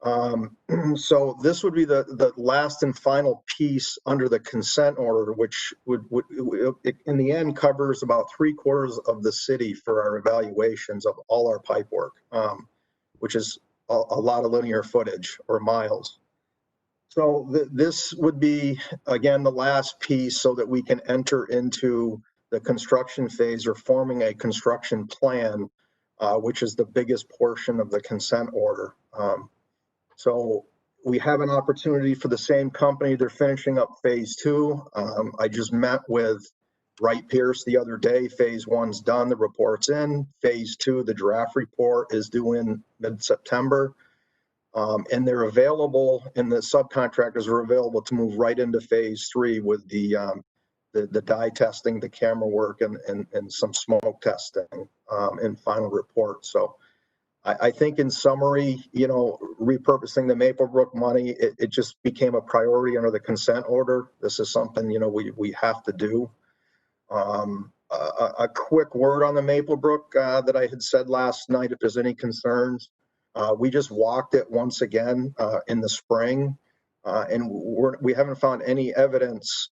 So this would be the last and final piece under the consent order, which would in the end covers about 3/4 of the city for our evaluations of all our pipe work, which is a lot of linear footage or miles. So this would be, again, the last piece so that we can enter into the construction phase or forming a construction plan, which is the biggest portion of the consent order. So we have an opportunity for the same company. They're finishing up phase 2. I just met with Wright Pierce the other day. Phase 1's done, the report's in. Phase 2, the draft report is due in mid-September. And they're available, and the subcontractors are available to move right into phase 3 with the dye testing, the camera work, and some smoke testing and final report. So I think in summary, repurposing the Maplebrook money, it just became a priority under the consent order. This is something, we have to do. A quick word on the Maplebrook that I had said last night, if there's any concerns. We just walked it once again in the spring, and we haven't found any evidence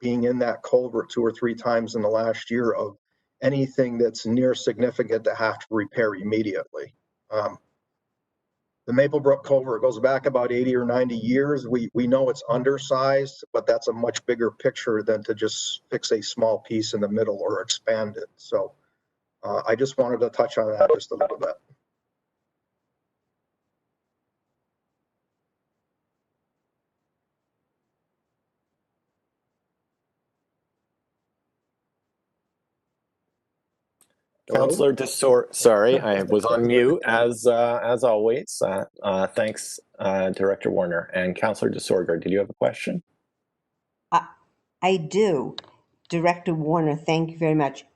being in that culvert 2 or 3 times in the last year of anything that's near significant to have to repair immediately. The Maplebrook culvert goes back about 80 or 90 years. We know it's undersized, but that's a much bigger picture than to just fix a small piece in the middle or expand it. So I just wanted to touch on that just a little bit. Councillor DeSor, sorry, I was on mute as always. Thanks, Director Warner. And Councillor DeSorger, did you have a question? I do. Director Warner, thank you very much.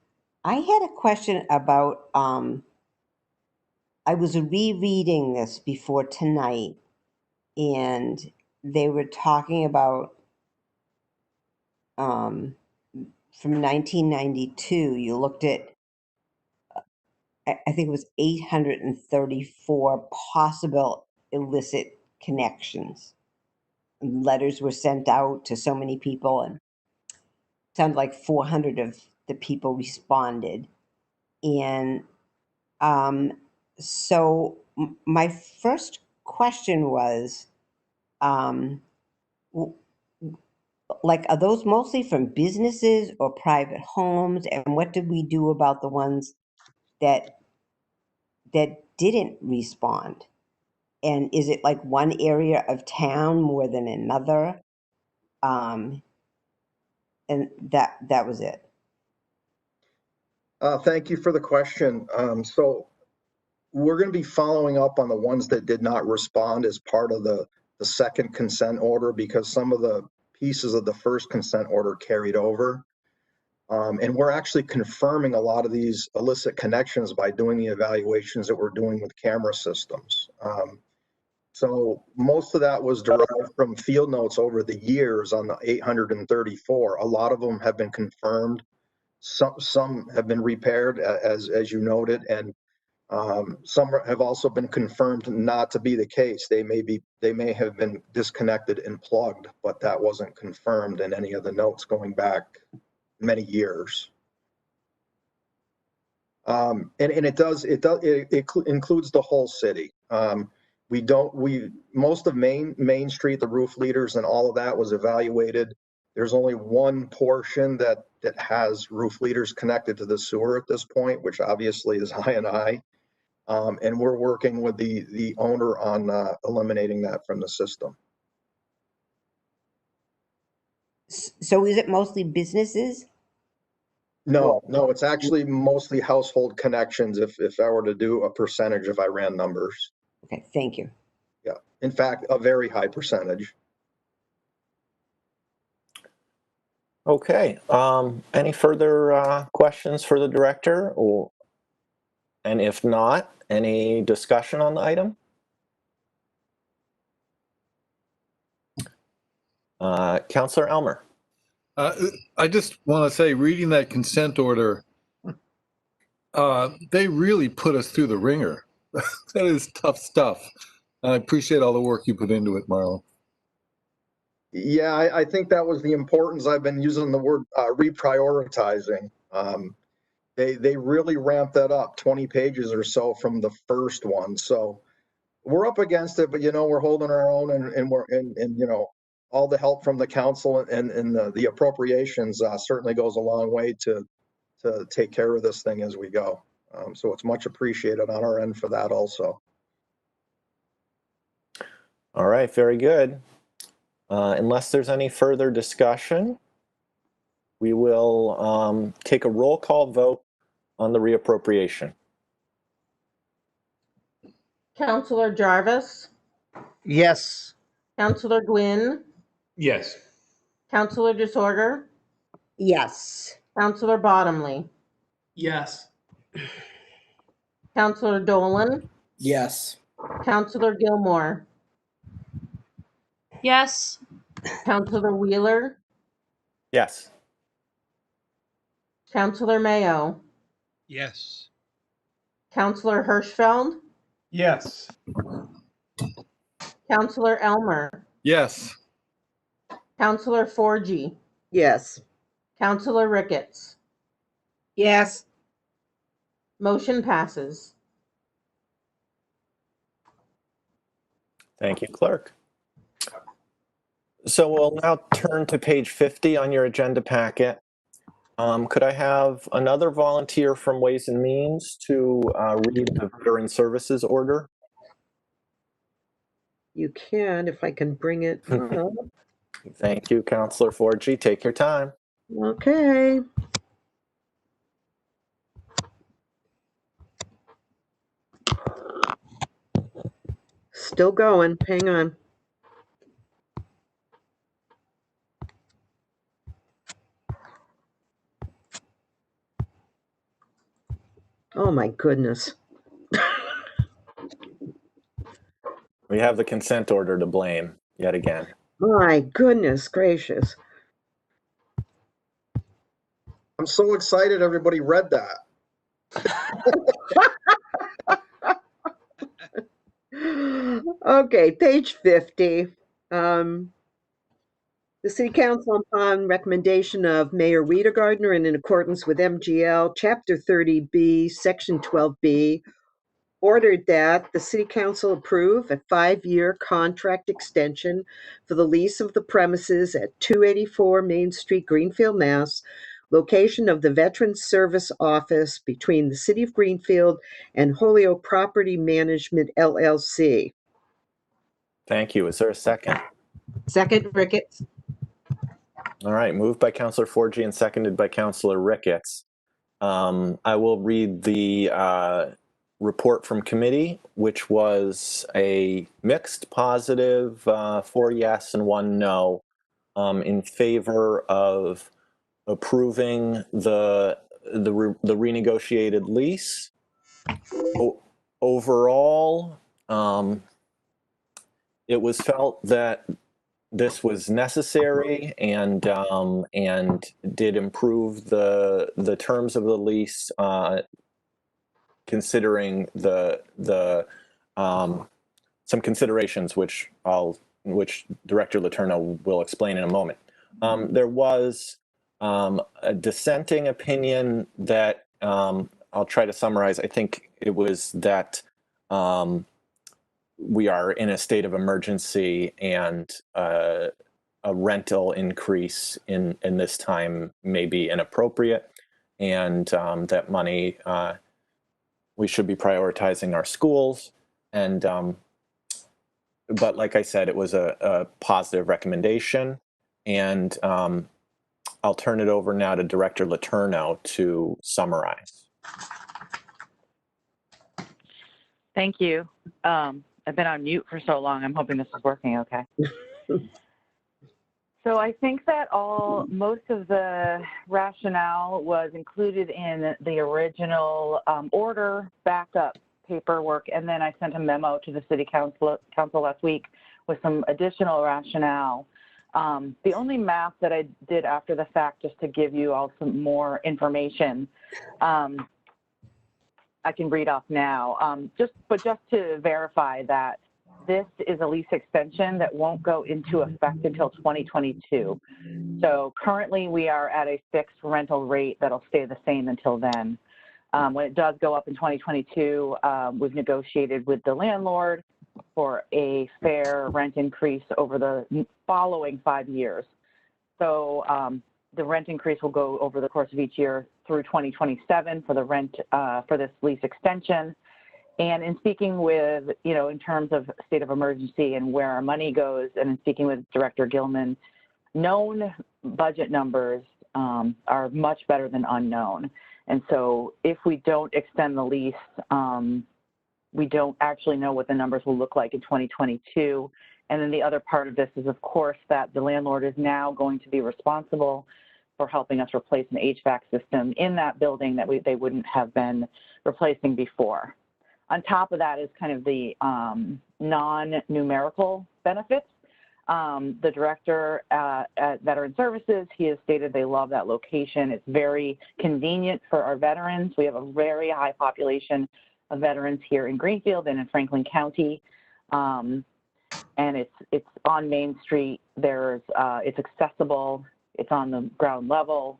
I had a question about, I was rereading this before tonight, and they were talking about, from 1992, you looked at, I think it was 834 possible illicit connections. Letters were sent out to so many people, and it sounded like 400 of the people responded. And so my first question was, like, are those mostly from businesses or private homes? And what did we do about the ones that didn't respond? And is it like one area of town more than another? And that was it. Thank you for the question. So we're going to be following up on the ones that did not respond as part of the second consent order, because some of the pieces of the first consent order carried over. And we're actually confirming a lot of these illicit connections by doing the evaluations that we're doing with camera systems. So most of that was derived from field notes over the years on the 834. A lot of them have been confirmed. Some have been repaired, as you noted, and some have also been confirmed not to be the case. They may have been disconnected and plugged, but that wasn't confirmed in any of the notes going back many years. And it includes the whole city. Most of Main Street, the roof leaders and all of that was evaluated. There's only one portion that has roof leaders connected to the sewer at this point, which obviously is I&I. And we're working with the owner on eliminating that from the system. So is it mostly businesses? No, it's actually mostly household connections if I were to do a percentage, if I ran numbers. Okay, thank you. Yeah, in fact, a very high percentage. Okay, any further questions for the director? And if not, any discussion on the item? Councillor Elmer. I just want to say, reading that consent order, they really put us through the ringer. That is tough stuff. I appreciate all the work you put into it, Marlo. Yeah, I think that was the importance. I've been using the word reprioritizing. They really ramped that up 20 pages or so from the first one. So we're up against it, but we're holding our own, and all the help from the council and the appropriations certainly goes a long way to take care of this thing as we go. So it's much appreciated on our end for that also. All right, very good. Unless there's any further discussion, we will take a roll call vote on the reappropriation. Councillor Jarvis, Yes. Councillor Gwynn, Yes. Councillor Disorder, Yes. Councillor Bottomley, Yes. Councillor Dolan, Yes. Councillor Gilmore, Yes. Councillor Wheeler, Yes. Councillor Mayo, Yes. Councillor Hirschfeld, Yes. Councillor Elmer, Yes. Councillor Forgy, Yes. Councillor Ricketts. Yes. Motion passes. Thank you, clerk. So we'll now turn to page 50 on your agenda packet. Could I have another volunteer from Ways and Means to read the Veteran Services Order? You can, if I can bring it up. Thank you, Councillor Forgy. Take your time. Okay. Still going. Hang on. Oh my goodness. We have the consent order to blame yet again. My goodness gracious. I'm so excited everybody read that. Okay, page 50. The City Council, upon recommendation of Mayor Weidergardner and in accordance with MGL Chapter 30B, Section 12B, ordered that the City Council approve a 5-year contract extension for the lease of the premises at 284 Main Street, Greenfield, Mass., location of the Veterans Service Office between the City of Greenfield and Holyoke Property Management, LLC. Thank you. Is there a second? Second, Ricketts. All right, moved by Councillor Forgy and seconded by Councillor Ricketts. I will read the report from committee, which was a mixed positive, 4 yes and 1 no, in favor of approving the renegotiated lease. Overall, it was felt that this was necessary and did improve the terms of the lease, considering some considerations which Director Letourneau will explain in a moment. There was a dissenting opinion that I'll try to summarize. I think it was that we are in a state of emergency and a rental increase in this time may be inappropriate, and that money, we should be prioritizing our schools. And but like I said, it was a positive recommendation, and I'll turn it over now to Director Letourneau to summarize. Thank you. I've been on mute for so long. I'm hoping this is working okay. So I think that most of the rationale was included in the original order backup paperwork, and then I sent a memo to the City Council last week with some additional rationale. The only math that I did after the fact, just to give you all some more information, I can read off now, just to verify that this is a lease extension that won't go into effect until 2022. So currently we are at a fixed rental rate that'll stay the same until then. When it does go up in 2022, we've negotiated with the landlord for a fair rent increase over the following 5 years. So the rent increase will go over the course of each year through 2027 for the rent for this lease extension. And in speaking with, in terms of state of emergency and where our money goes, and in speaking with Director Gilman, known budget numbers are much better than unknown. And so if we don't extend the lease, we don't actually know what the numbers will look like in 2022. And then the other part of this is, of course, that the landlord is now going to be responsible for helping us replace an HVAC system in that building that they wouldn't have been replacing before. On top of that is kind of the non-numerical benefits. The director at Veteran Services, he has stated they love that location. It's very convenient for our veterans. We have a very high population of veterans here in Greenfield and in Franklin County. And it's on Main Street. It's accessible. It's on the ground level.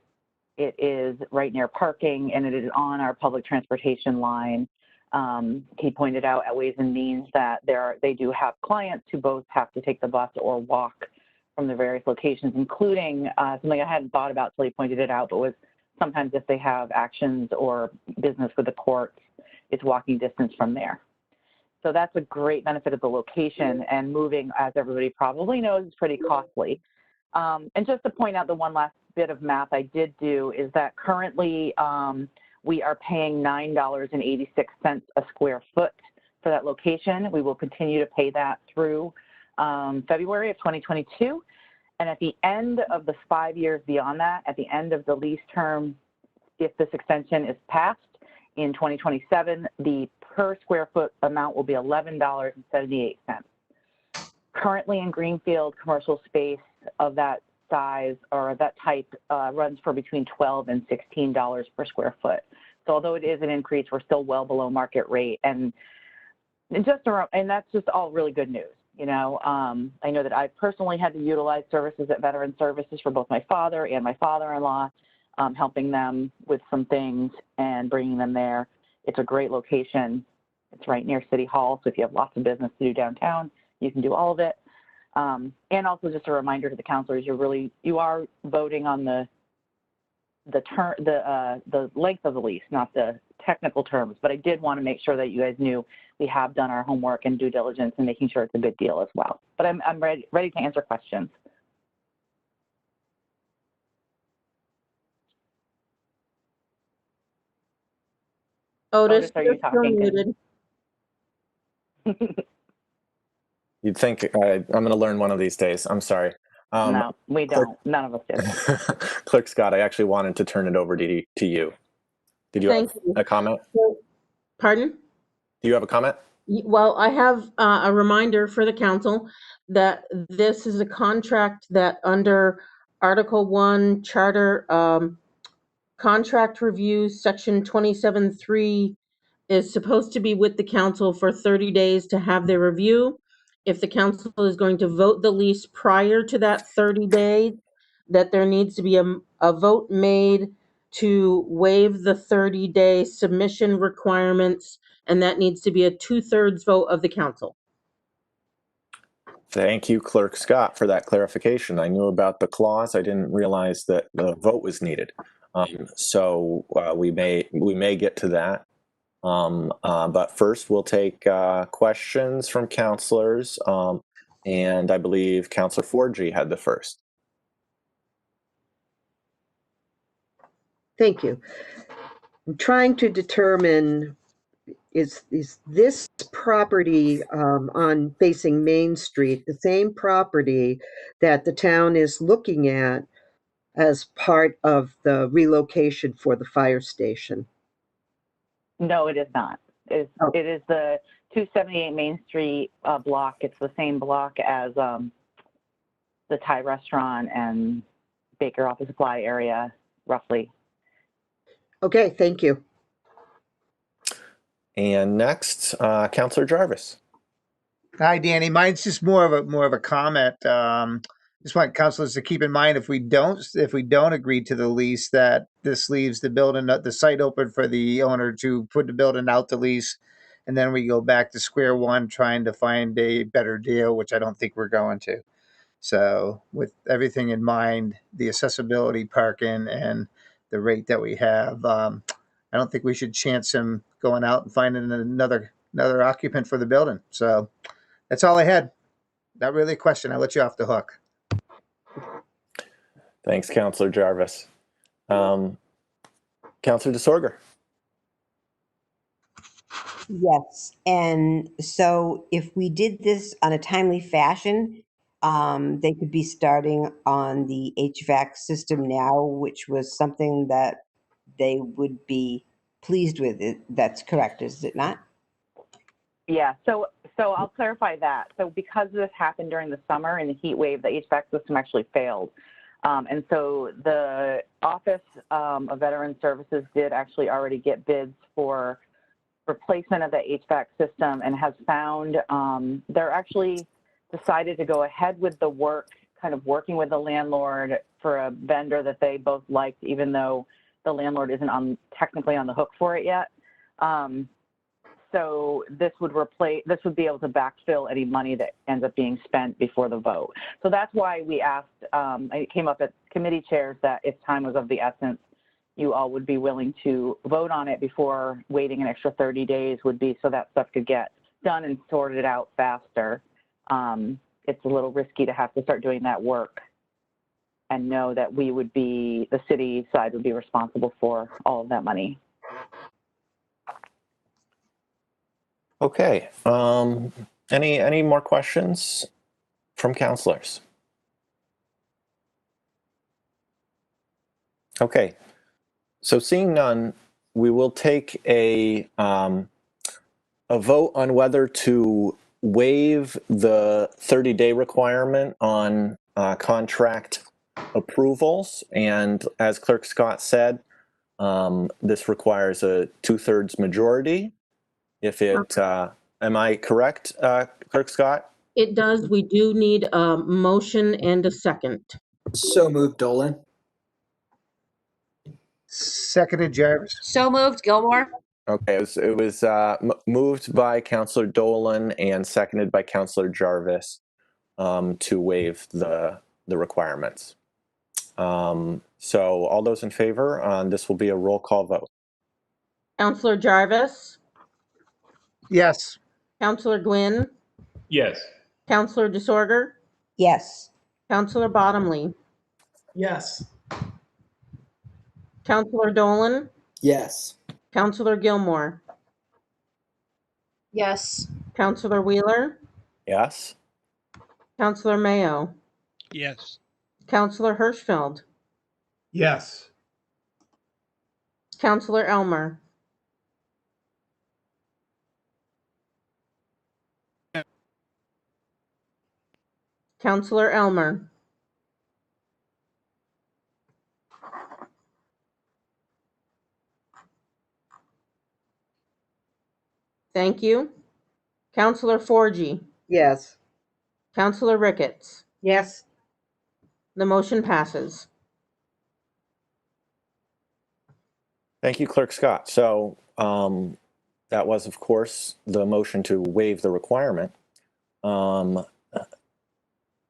It is right near parking, and it is on our public transportation line. He pointed out at Ways and Means that they do have clients who both have to take the bus or walk from the various locations, including something I hadn't thought about till he pointed it out, but was sometimes if they have actions or business with the courts, it's walking distance from there. So that's a great benefit of the location, and moving, as everybody probably knows, is pretty costly. And just to point out the one last bit of math I did do is that currently we are paying $9.86 a square foot for that location. We will continue to pay that through February of 2022. And at the end of the 5 years beyond that, at the end of the lease term, if this extension is passed in 2027, the per square foot amount will be $11.78. Currently in Greenfield, commercial space of that size or that type runs for between $12 and $16 per square foot. So although it is an increase, we're still well below market rate, and that's just all really good news. I know that I personally had to utilize services at Veteran Services for both my father and my father-in-law, helping them with some things and bringing them there. It's a great location. It's right near City Hall, so if you have lots of business to do downtown, you can do all of it. And also just a reminder to the counselors, you are voting on the length of the lease, not the technical terms. But I did want to make sure that you guys knew we have done our homework and due diligence and making sure it's a good deal as well. But I'm ready to answer questions. Otis, are you're you still talking? muted. You'd think I'm going to learn one of these days. I'm sorry. No, we don't. None of us did. Clerk Scott, I actually wanted to turn it over to you. Did you have a comment? Pardon? Do you have a comment? Well, I have a reminder for the council that this is a contract that under Article 1 Charter Contract Review, Section 27(3) is supposed to be with the council for 30 days to have their review. If the council is going to vote the lease prior to that 30 days, that there needs to be a vote made to waive the 30-day submission requirements, and that needs to be a 2/3 vote of the council. Thank you, Clerk Scott, for that clarification. I knew about the clause. I didn't realize that the vote was needed. So we may get to that. But first, we'll take questions from councilors. And I believe Councilor Forgy had the first. Thank you. I'm trying to determine, is this property on facing Main Street the same property that the town is looking at as part of the relocation for the fire station? No, it is not. It is the 278 Main Street block. It's the same block as the Thai restaurant and Baker Office Supply area, roughly. Okay, thank you. And next, Councilor Jarvis. Hi, Danny. Mine's just more of a comment. Just want councilors to keep in mind if we don't agree to the lease, that this leaves the site open for the owner to put the building out the lease, and then we go back to square one trying to find a better deal, which I don't think we're going to. So with everything in mind, the accessibility, parking, and the rate that we have, I don't think we should chance him going out and finding another occupant for the building. So that's all I had. Not really a question. I'll let you off the hook. Thanks, Councilor Jarvis. Councilor DeSorger. Yes, and so if we did this on a timely fashion, they could be starting on the HVAC system now, which was something that they would be pleased with. That's correct, is it not? Yeah, so I'll clarify that. So because this happened during the summer and the heat wave, the HVAC system actually failed. And so the Office of Veteran Services did actually already get bids for replacement of the HVAC system, and has found they're actually decided to go ahead with the work, kind of working with the landlord for a vendor that they both liked, even though the landlord isn't technically on the hook for it yet. So this would be able to backfill any money that ends up being spent before the vote. So that's why we asked, it came up at committee chairs, that if time was of the essence, you all would be willing to vote on it before waiting an extra 30 days would be, so that stuff could get done and sorted out faster. It's a little risky to have to start doing that work and know that the city side would be responsible for all of that money. Okay. Any more questions from councilors? Okay. So seeing none, we will take a vote on whether to waive the 30-day requirement on contract approvals. And as Clerk Scott said, this requires a 2/3 majority. If it, am I correct, Clerk Scott? It does. We do need a motion and a second. So moved, Dolan. Seconded, Jarvis. So moved, Gilmore. Okay, it was moved by Councilor Dolan and seconded by Councilor Jarvis to waive the requirements. So all those in favor, this will be a roll call vote. Councilor Jarvis? Yes. Councilor Gwynn? Yes. Councilor DeSorger? Yes. Councilor Bottomley? Yes. Councilor Dolan? Yes. Councilor Gilmore? Yes. Councilor Wheeler? Yes. Councilor Mayo? Yes. Councilor Hirschfeld? Yes. Councilor Elmer? Counselor Elmer. Thank you. Counselor Forgy. Yes. Counselor Ricketts. Yes. The motion passes. Thank you, Clerk Scott. So that was, of course, the motion to waive the requirement.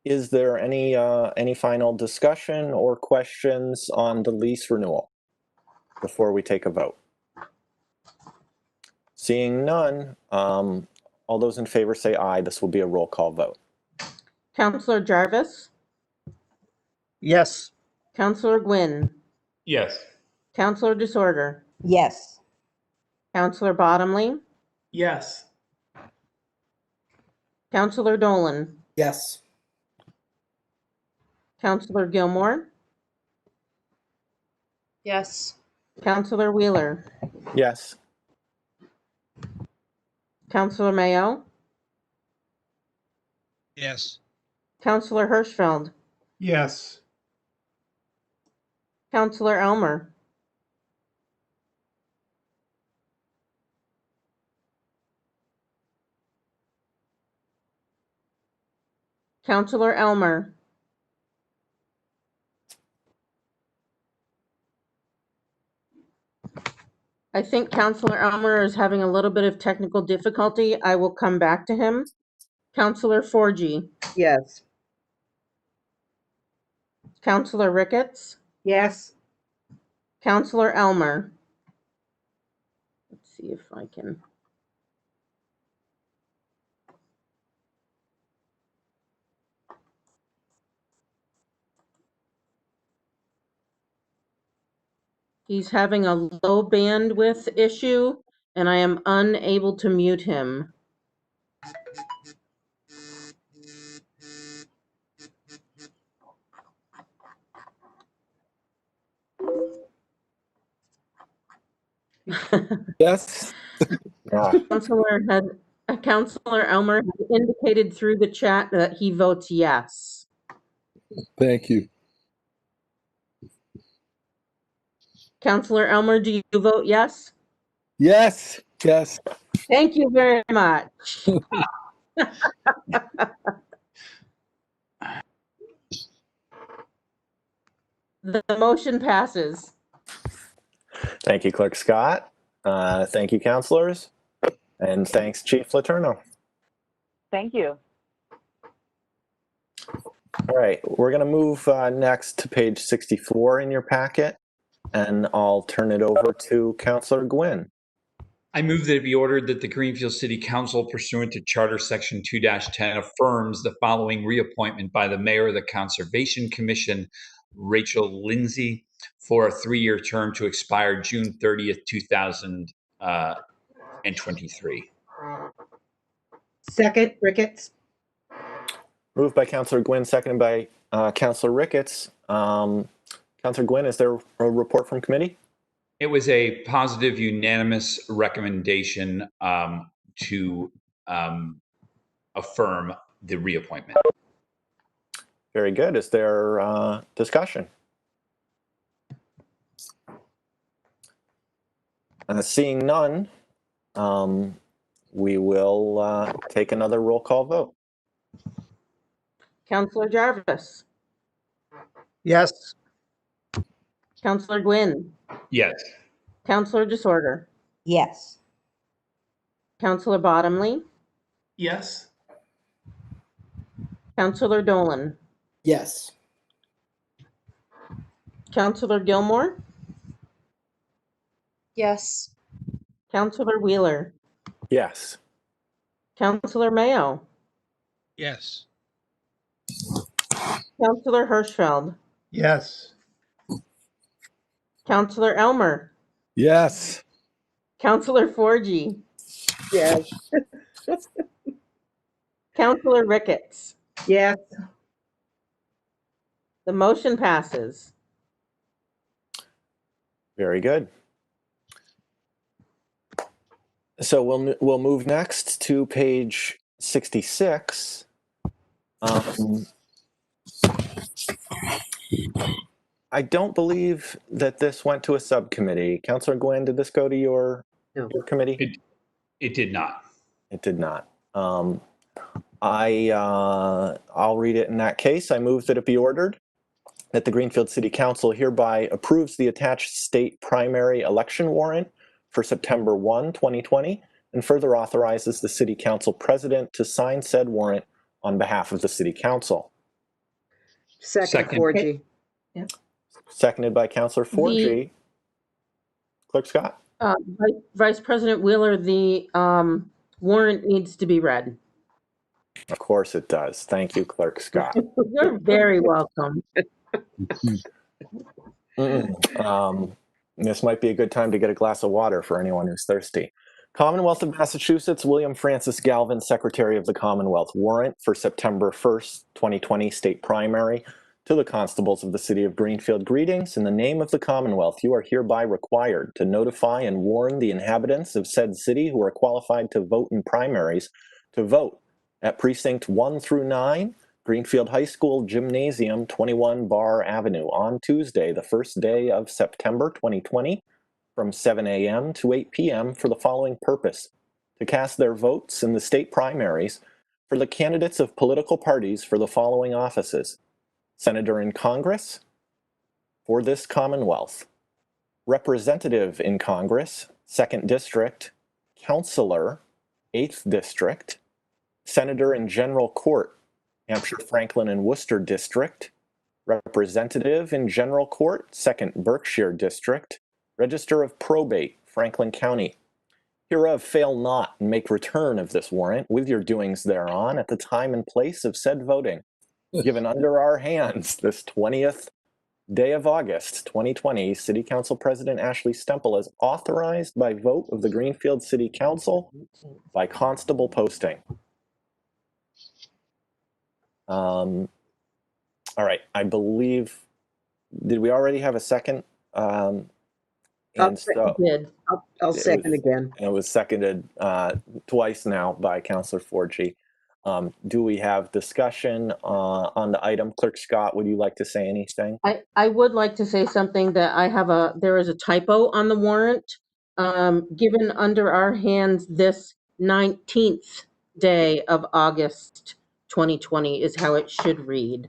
Is there any final discussion or questions on the lease renewal before we take a vote? Seeing none, all those in favor say aye. This will be a roll call vote. Counselor Jarvis. Yes. Counselor Gwynn. Yes. Counselor Disorder. Yes. Counselor Bottomley. Yes. Counselor Dolan. Yes. Counselor Gilmore. Yes. Counselor Wheeler. Yes. Counselor Mayo. Yes. Counselor Hirschfeld. Yes. Counselor Elmer. Counselor Elmer. I think Counselor Elmer is having a little bit of technical difficulty. I will come back to him. Counselor Forgy. Yes. Counselor Ricketts. Yes. Counselor Elmer. Let's see if I can. He's having a low bandwidth issue, and I am unable to mute him. Yes. Counselor Elmer has indicated through the chat that he votes yes. Thank you. Counselor Elmer, do you vote yes? Yes. Yes. Thank you very much. The motion passes. Thank you, Clerk Scott. Thank you, counselors. And thanks, Chief Letourneau. Thank you. All right, we're going to move next to page 64 in your packet, and I'll turn it over to Counselor Gwynn. I move that it be ordered that the Greenfield City Council, pursuant to Charter Section 2-10, affirms the following reappointment by the Mayor of the Conservation Commission, Rachel Lindsay, for a 3-year term to expire June 30th, 2023. Second, Ricketts. Moved by Counselor Gwynn, seconded by Counselor Ricketts. Counselor Gwynn, is there a report from committee? It was a positive, unanimous recommendation to affirm the reappointment. Very good. Is there discussion? Seeing none, we will take another roll call vote. Counselor Jarvis. Yes. Counselor Gwynn. Yes. Counselor Disorder. Yes. Counselor Bottomley. Yes. Counselor Dolan. Yes. Counselor Gilmore. Yes. Counselor Wheeler. Yes. Counselor Mayo. Yes. Counselor Hirschfeld. Yes. Counselor Elmer. Yes. Counselor Forgy. Yes. Counselor Ricketts. Yes. The motion passes. Very good. So we'll move next to page 66. I don't believe that this went to a subcommittee. Councilor Gwynn, did this go to your committee? It did not. It did not. I'll read it in that case. I move that it be ordered that the Greenfield City Council hereby approves the attached state primary election warrant for September 1, 2020, and further authorizes the City Council President to sign said warrant on behalf of the City Council. Second, 4G. Yep. Seconded by Councilor 4G. Clerk Scott. Vice President Wheeler, the warrant needs to be read. Of course it does. Thank you, Clerk Scott. You're very welcome. This might be a good time to get a glass of water for anyone who's thirsty. Commonwealth of Massachusetts, William Francis Galvin, Secretary of the Commonwealth. Warrant for September 1st, 2020 state primary. To the constables of the city of Greenfield, greetings. In the name of the Commonwealth, you are hereby required to notify and warn the inhabitants of said city who are qualified to vote in primaries to vote at precinct 1 through 9, Greenfield High School Gymnasium, 21 Barr Avenue, on Tuesday, the first day of September 2020, from 7 a.m. to 8 p.m. for the following purpose: to cast their votes in the state primaries for the candidates of political parties for the following offices: Senator in Congress for this Commonwealth, Representative in Congress, 2nd District, Councilor, 8th District, Senator in General Court, Hampshire, Franklin, and Worcester District, Representative in General Court, 2nd Berkshire District, Register of Probate, Franklin County. Hereof fail not and make return of this warrant with your doings thereon at the time and place of said voting, given under our hands this 20th day of August, 2020, City Council President Ashley Stempel as authorized by vote of the Greenfield City Council by constable posting. All right, I believe, did we already have a second? I'll second again. It was seconded twice now by Councilor 4G. Do we have discussion on the item? Clerk Scott, would you like to say anything? I would like to say something that there is a typo on the warrant. Given under our hands this 19th day of August 2020 is how it should read.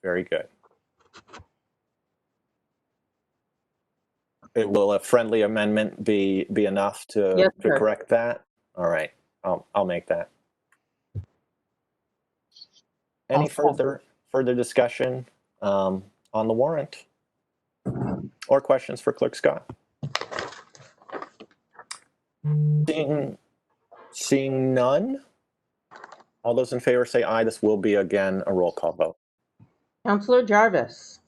Very good. Will a friendly amendment be enough to correct that? All right, I'll make that. Any further discussion on the warrant or questions for Clerk Scott? Seeing none, all those in favor say aye. This will be again a roll call vote. Councilor Jarvis.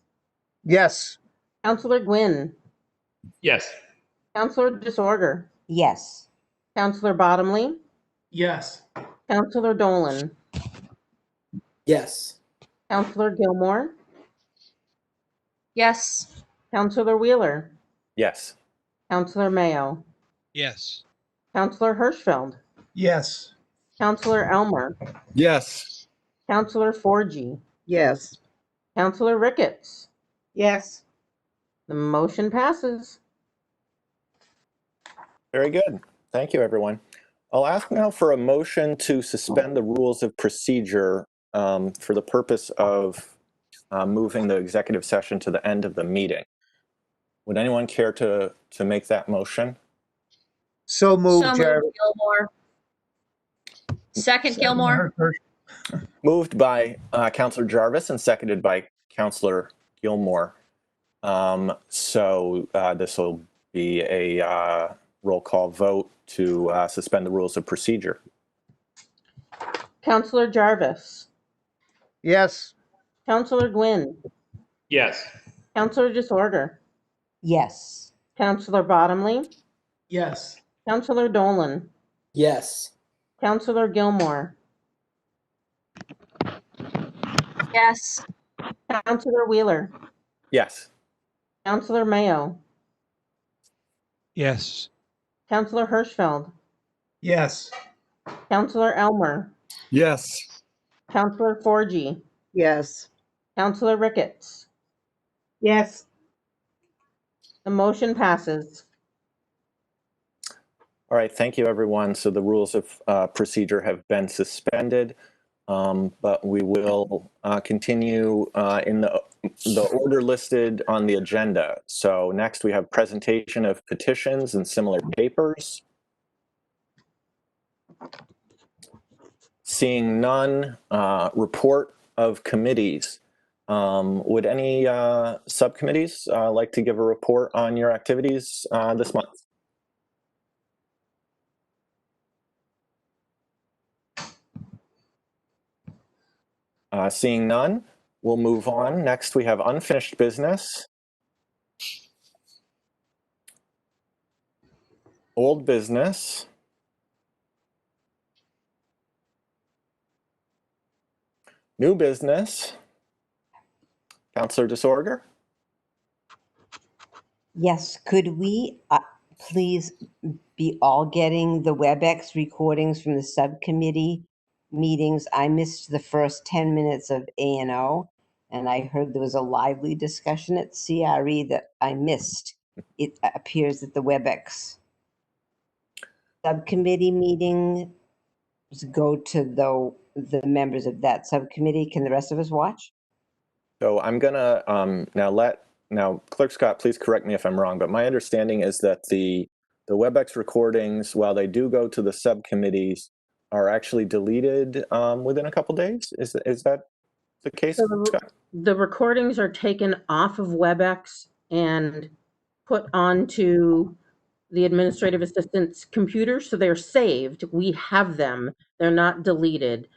Yes. Councilor Gwynn. Yes. Councilor Disorder. Yes. Councilor Bottomley. Yes. Councilor Dolan. Yes. Councilor Gilmore. Yes. Councilor Wheeler. Yes. Councilor Mayo. Yes. Councilor Hirschfeld. Yes. Councilor Elmer. Yes. Councilor 4G. Yes. Councilor Ricketts. Yes. The motion passes. Very good. Thank you, everyone. I'll ask now for a motion to suspend the rules of procedure for the purpose of moving the executive session to the end of the meeting. Would anyone care to make that motion? So moved, So Jarvis. moved, Gilmore. Second, Gilmore. Moved by Councilor Jarvis and seconded by Councilor Gilmore. So this will be a roll call vote to suspend the rules of procedure. Councilor Jarvis. Yes. Councilor Gwynn. Yes. Councilor Disorder. Yes. Councilor Bottomley. Yes. Councilor Dolan. Yes. Councilor Gilmore. Yes. Councilor Wheeler. Yes. Councilor Mayo. Yes. Councilor Hirschfeld. Yes. Councilor Elmer. Yes. Counselor Forgy, Yes. Counselor Ricketts. Yes. The motion passes. All right, thank you, everyone. So the rules of procedure have been suspended, but we will continue in the order listed on the agenda. So next we have presentation of petitions and similar papers. Seeing none, report of committees. Would any subcommittees like to give a report on your activities this month? Seeing none, we'll move on. Next, we have unfinished business, old business, new business. Counselor Disorder? Yes, could we please be all getting the WebEx recordings from the subcommittee meetings? I missed the first 10 minutes of A&O, and I heard there was a lively discussion at CRE that I missed. It appears that the WebEx subcommittee meeting go to the members of that subcommittee. Can the rest of us watch? So I'm gonna now Clerk Scott, please correct me if I'm wrong, but my understanding is that the WebEx recordings, while they do go to the subcommittees, are actually deleted within a couple days. Is that the case, So Scott? the recordings are taken off of WebEx and put onto the administrative assistant's computer, so they're saved. We have them. They're not deleted.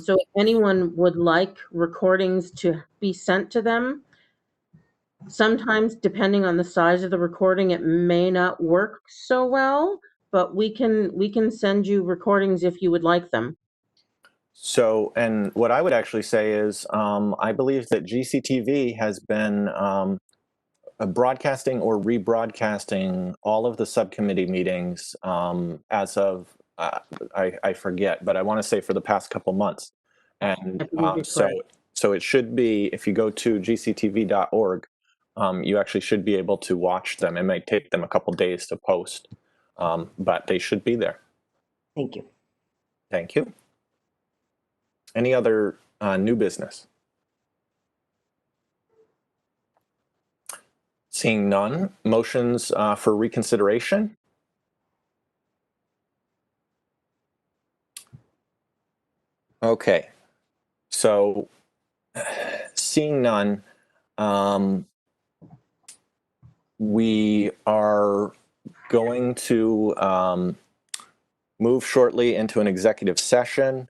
So if anyone would like recordings to be sent to them, sometimes depending on the size of the recording, it may not work so well, but we can send you recordings if you would like them. So, and what I would actually say is, I believe that GCTV has been broadcasting or rebroadcasting all of the subcommittee meetings as of, I forget, but I want to say for the past couple months. And so it should be, if you go to gctv.org, you actually should be able to watch them. It may take them a couple days to post, but they should be there. Thank you. Thank you. Any other new business? Seeing none, motions for reconsideration? Okay, so seeing none, we are going to move shortly into an executive session.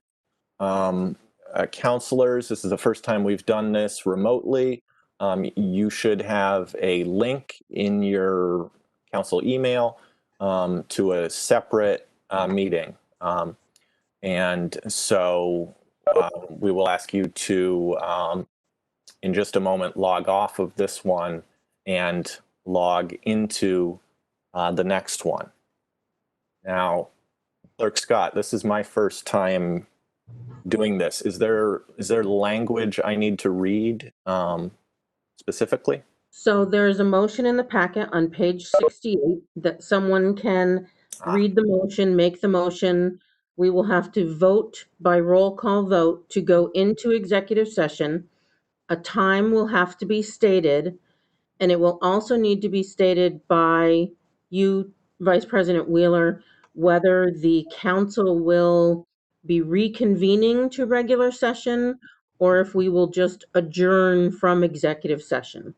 Counselors, this is the first time we've done this remotely. You should have a link in your council email to a separate meeting. And so we will ask you to, in just a moment, log off of this one and log into the next one. Now, Clerk Scott, this is my first time doing this. Is there language I need to read specifically? So there's a motion in the packet on page 68 that someone can read the motion, make the motion. We will have to vote by roll call vote to go into executive session. A time will have to be stated, and it will also need to be stated by you, Vice President Wheeler, whether the council will be reconvening to regular session or if we will just adjourn from executive session.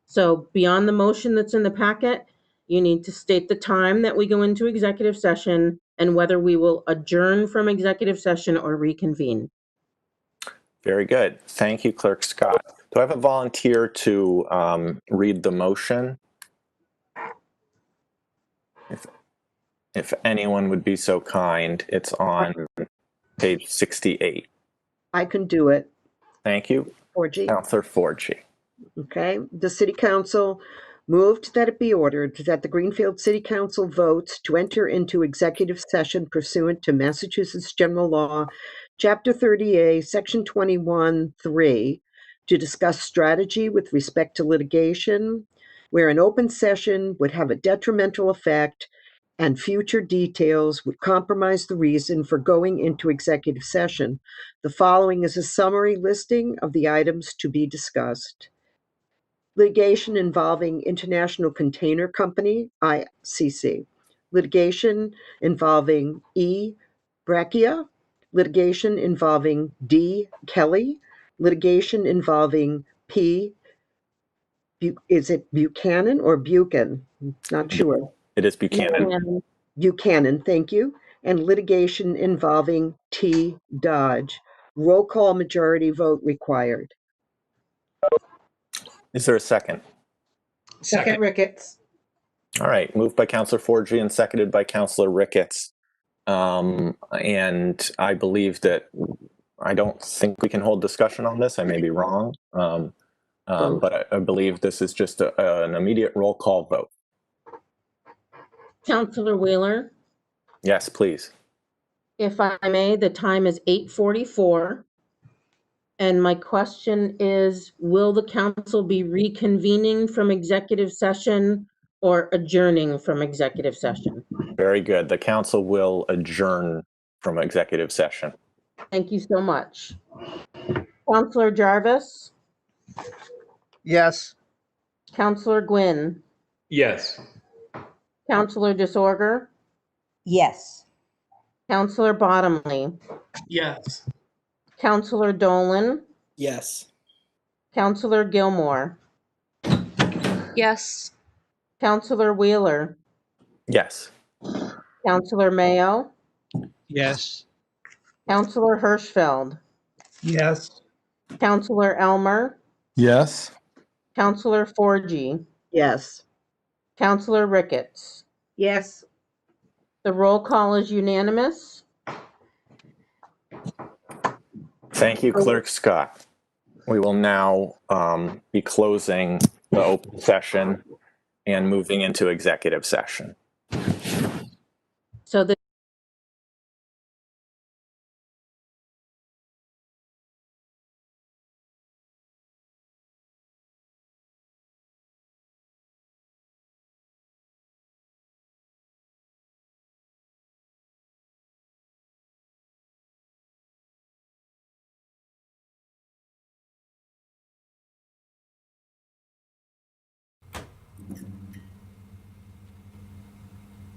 So beyond the motion that's in the packet, you need to state the time that we go into executive session and whether we will adjourn from executive session or reconvene. Very good. Thank you, Clerk Scott. Do I have a volunteer to read the motion? If anyone would be so kind, it's on page 68. I can do it. Thank you. Forgy. Counselor Forgy. Okay. The City Council moved that it be ordered that the Greenfield City Council votes to enter into executive session pursuant to Massachusetts General Law, Chapter 30A, Section 21(3), to discuss strategy with respect to litigation, where an open session would have a detrimental effect and future details would compromise the reason for going into executive session. The following is a summary listing of the items to be discussed. Litigation involving International Container Company, ICC. Litigation involving E. Brachia. Litigation involving D. Kelly. Litigation involving P. Is it Buchanan or Buchan? Not sure. It is Buchanan. Buchanan, thank you. And litigation involving T. Dodge. Roll call majority vote required. Is there a second? Second Ricketts. All right, moved by Councillor Forgy and seconded by Councillor Ricketts. And I believe that I don't think we can hold discussion on this. I may be wrong, but I believe this is just an immediate roll call vote. Councillor Wheeler, Yes, please. if I may, the time is 8:44. And my question is, will the council be reconvening from executive session or adjourning from executive session? Very good. The council will adjourn from executive session. Thank you so much. Councillor Jarvis? Yes. Councillor Gwynn? Yes. Councillor Disorder? Yes. Councillor Bottomley? Yes. Councillor Dolan? Yes. Councillor Gilmore? Yes. Councillor Wheeler? Yes. Councillor Mayo? Yes. Councillor Hirschfeld? Yes. Councillor Elmer? Yes. Councillor Forgy? Yes. Councillor Ricketts? Yes. The roll call is unanimous. Thank you, Clerk Scott. We will now be closing the open session and moving into executive session. So the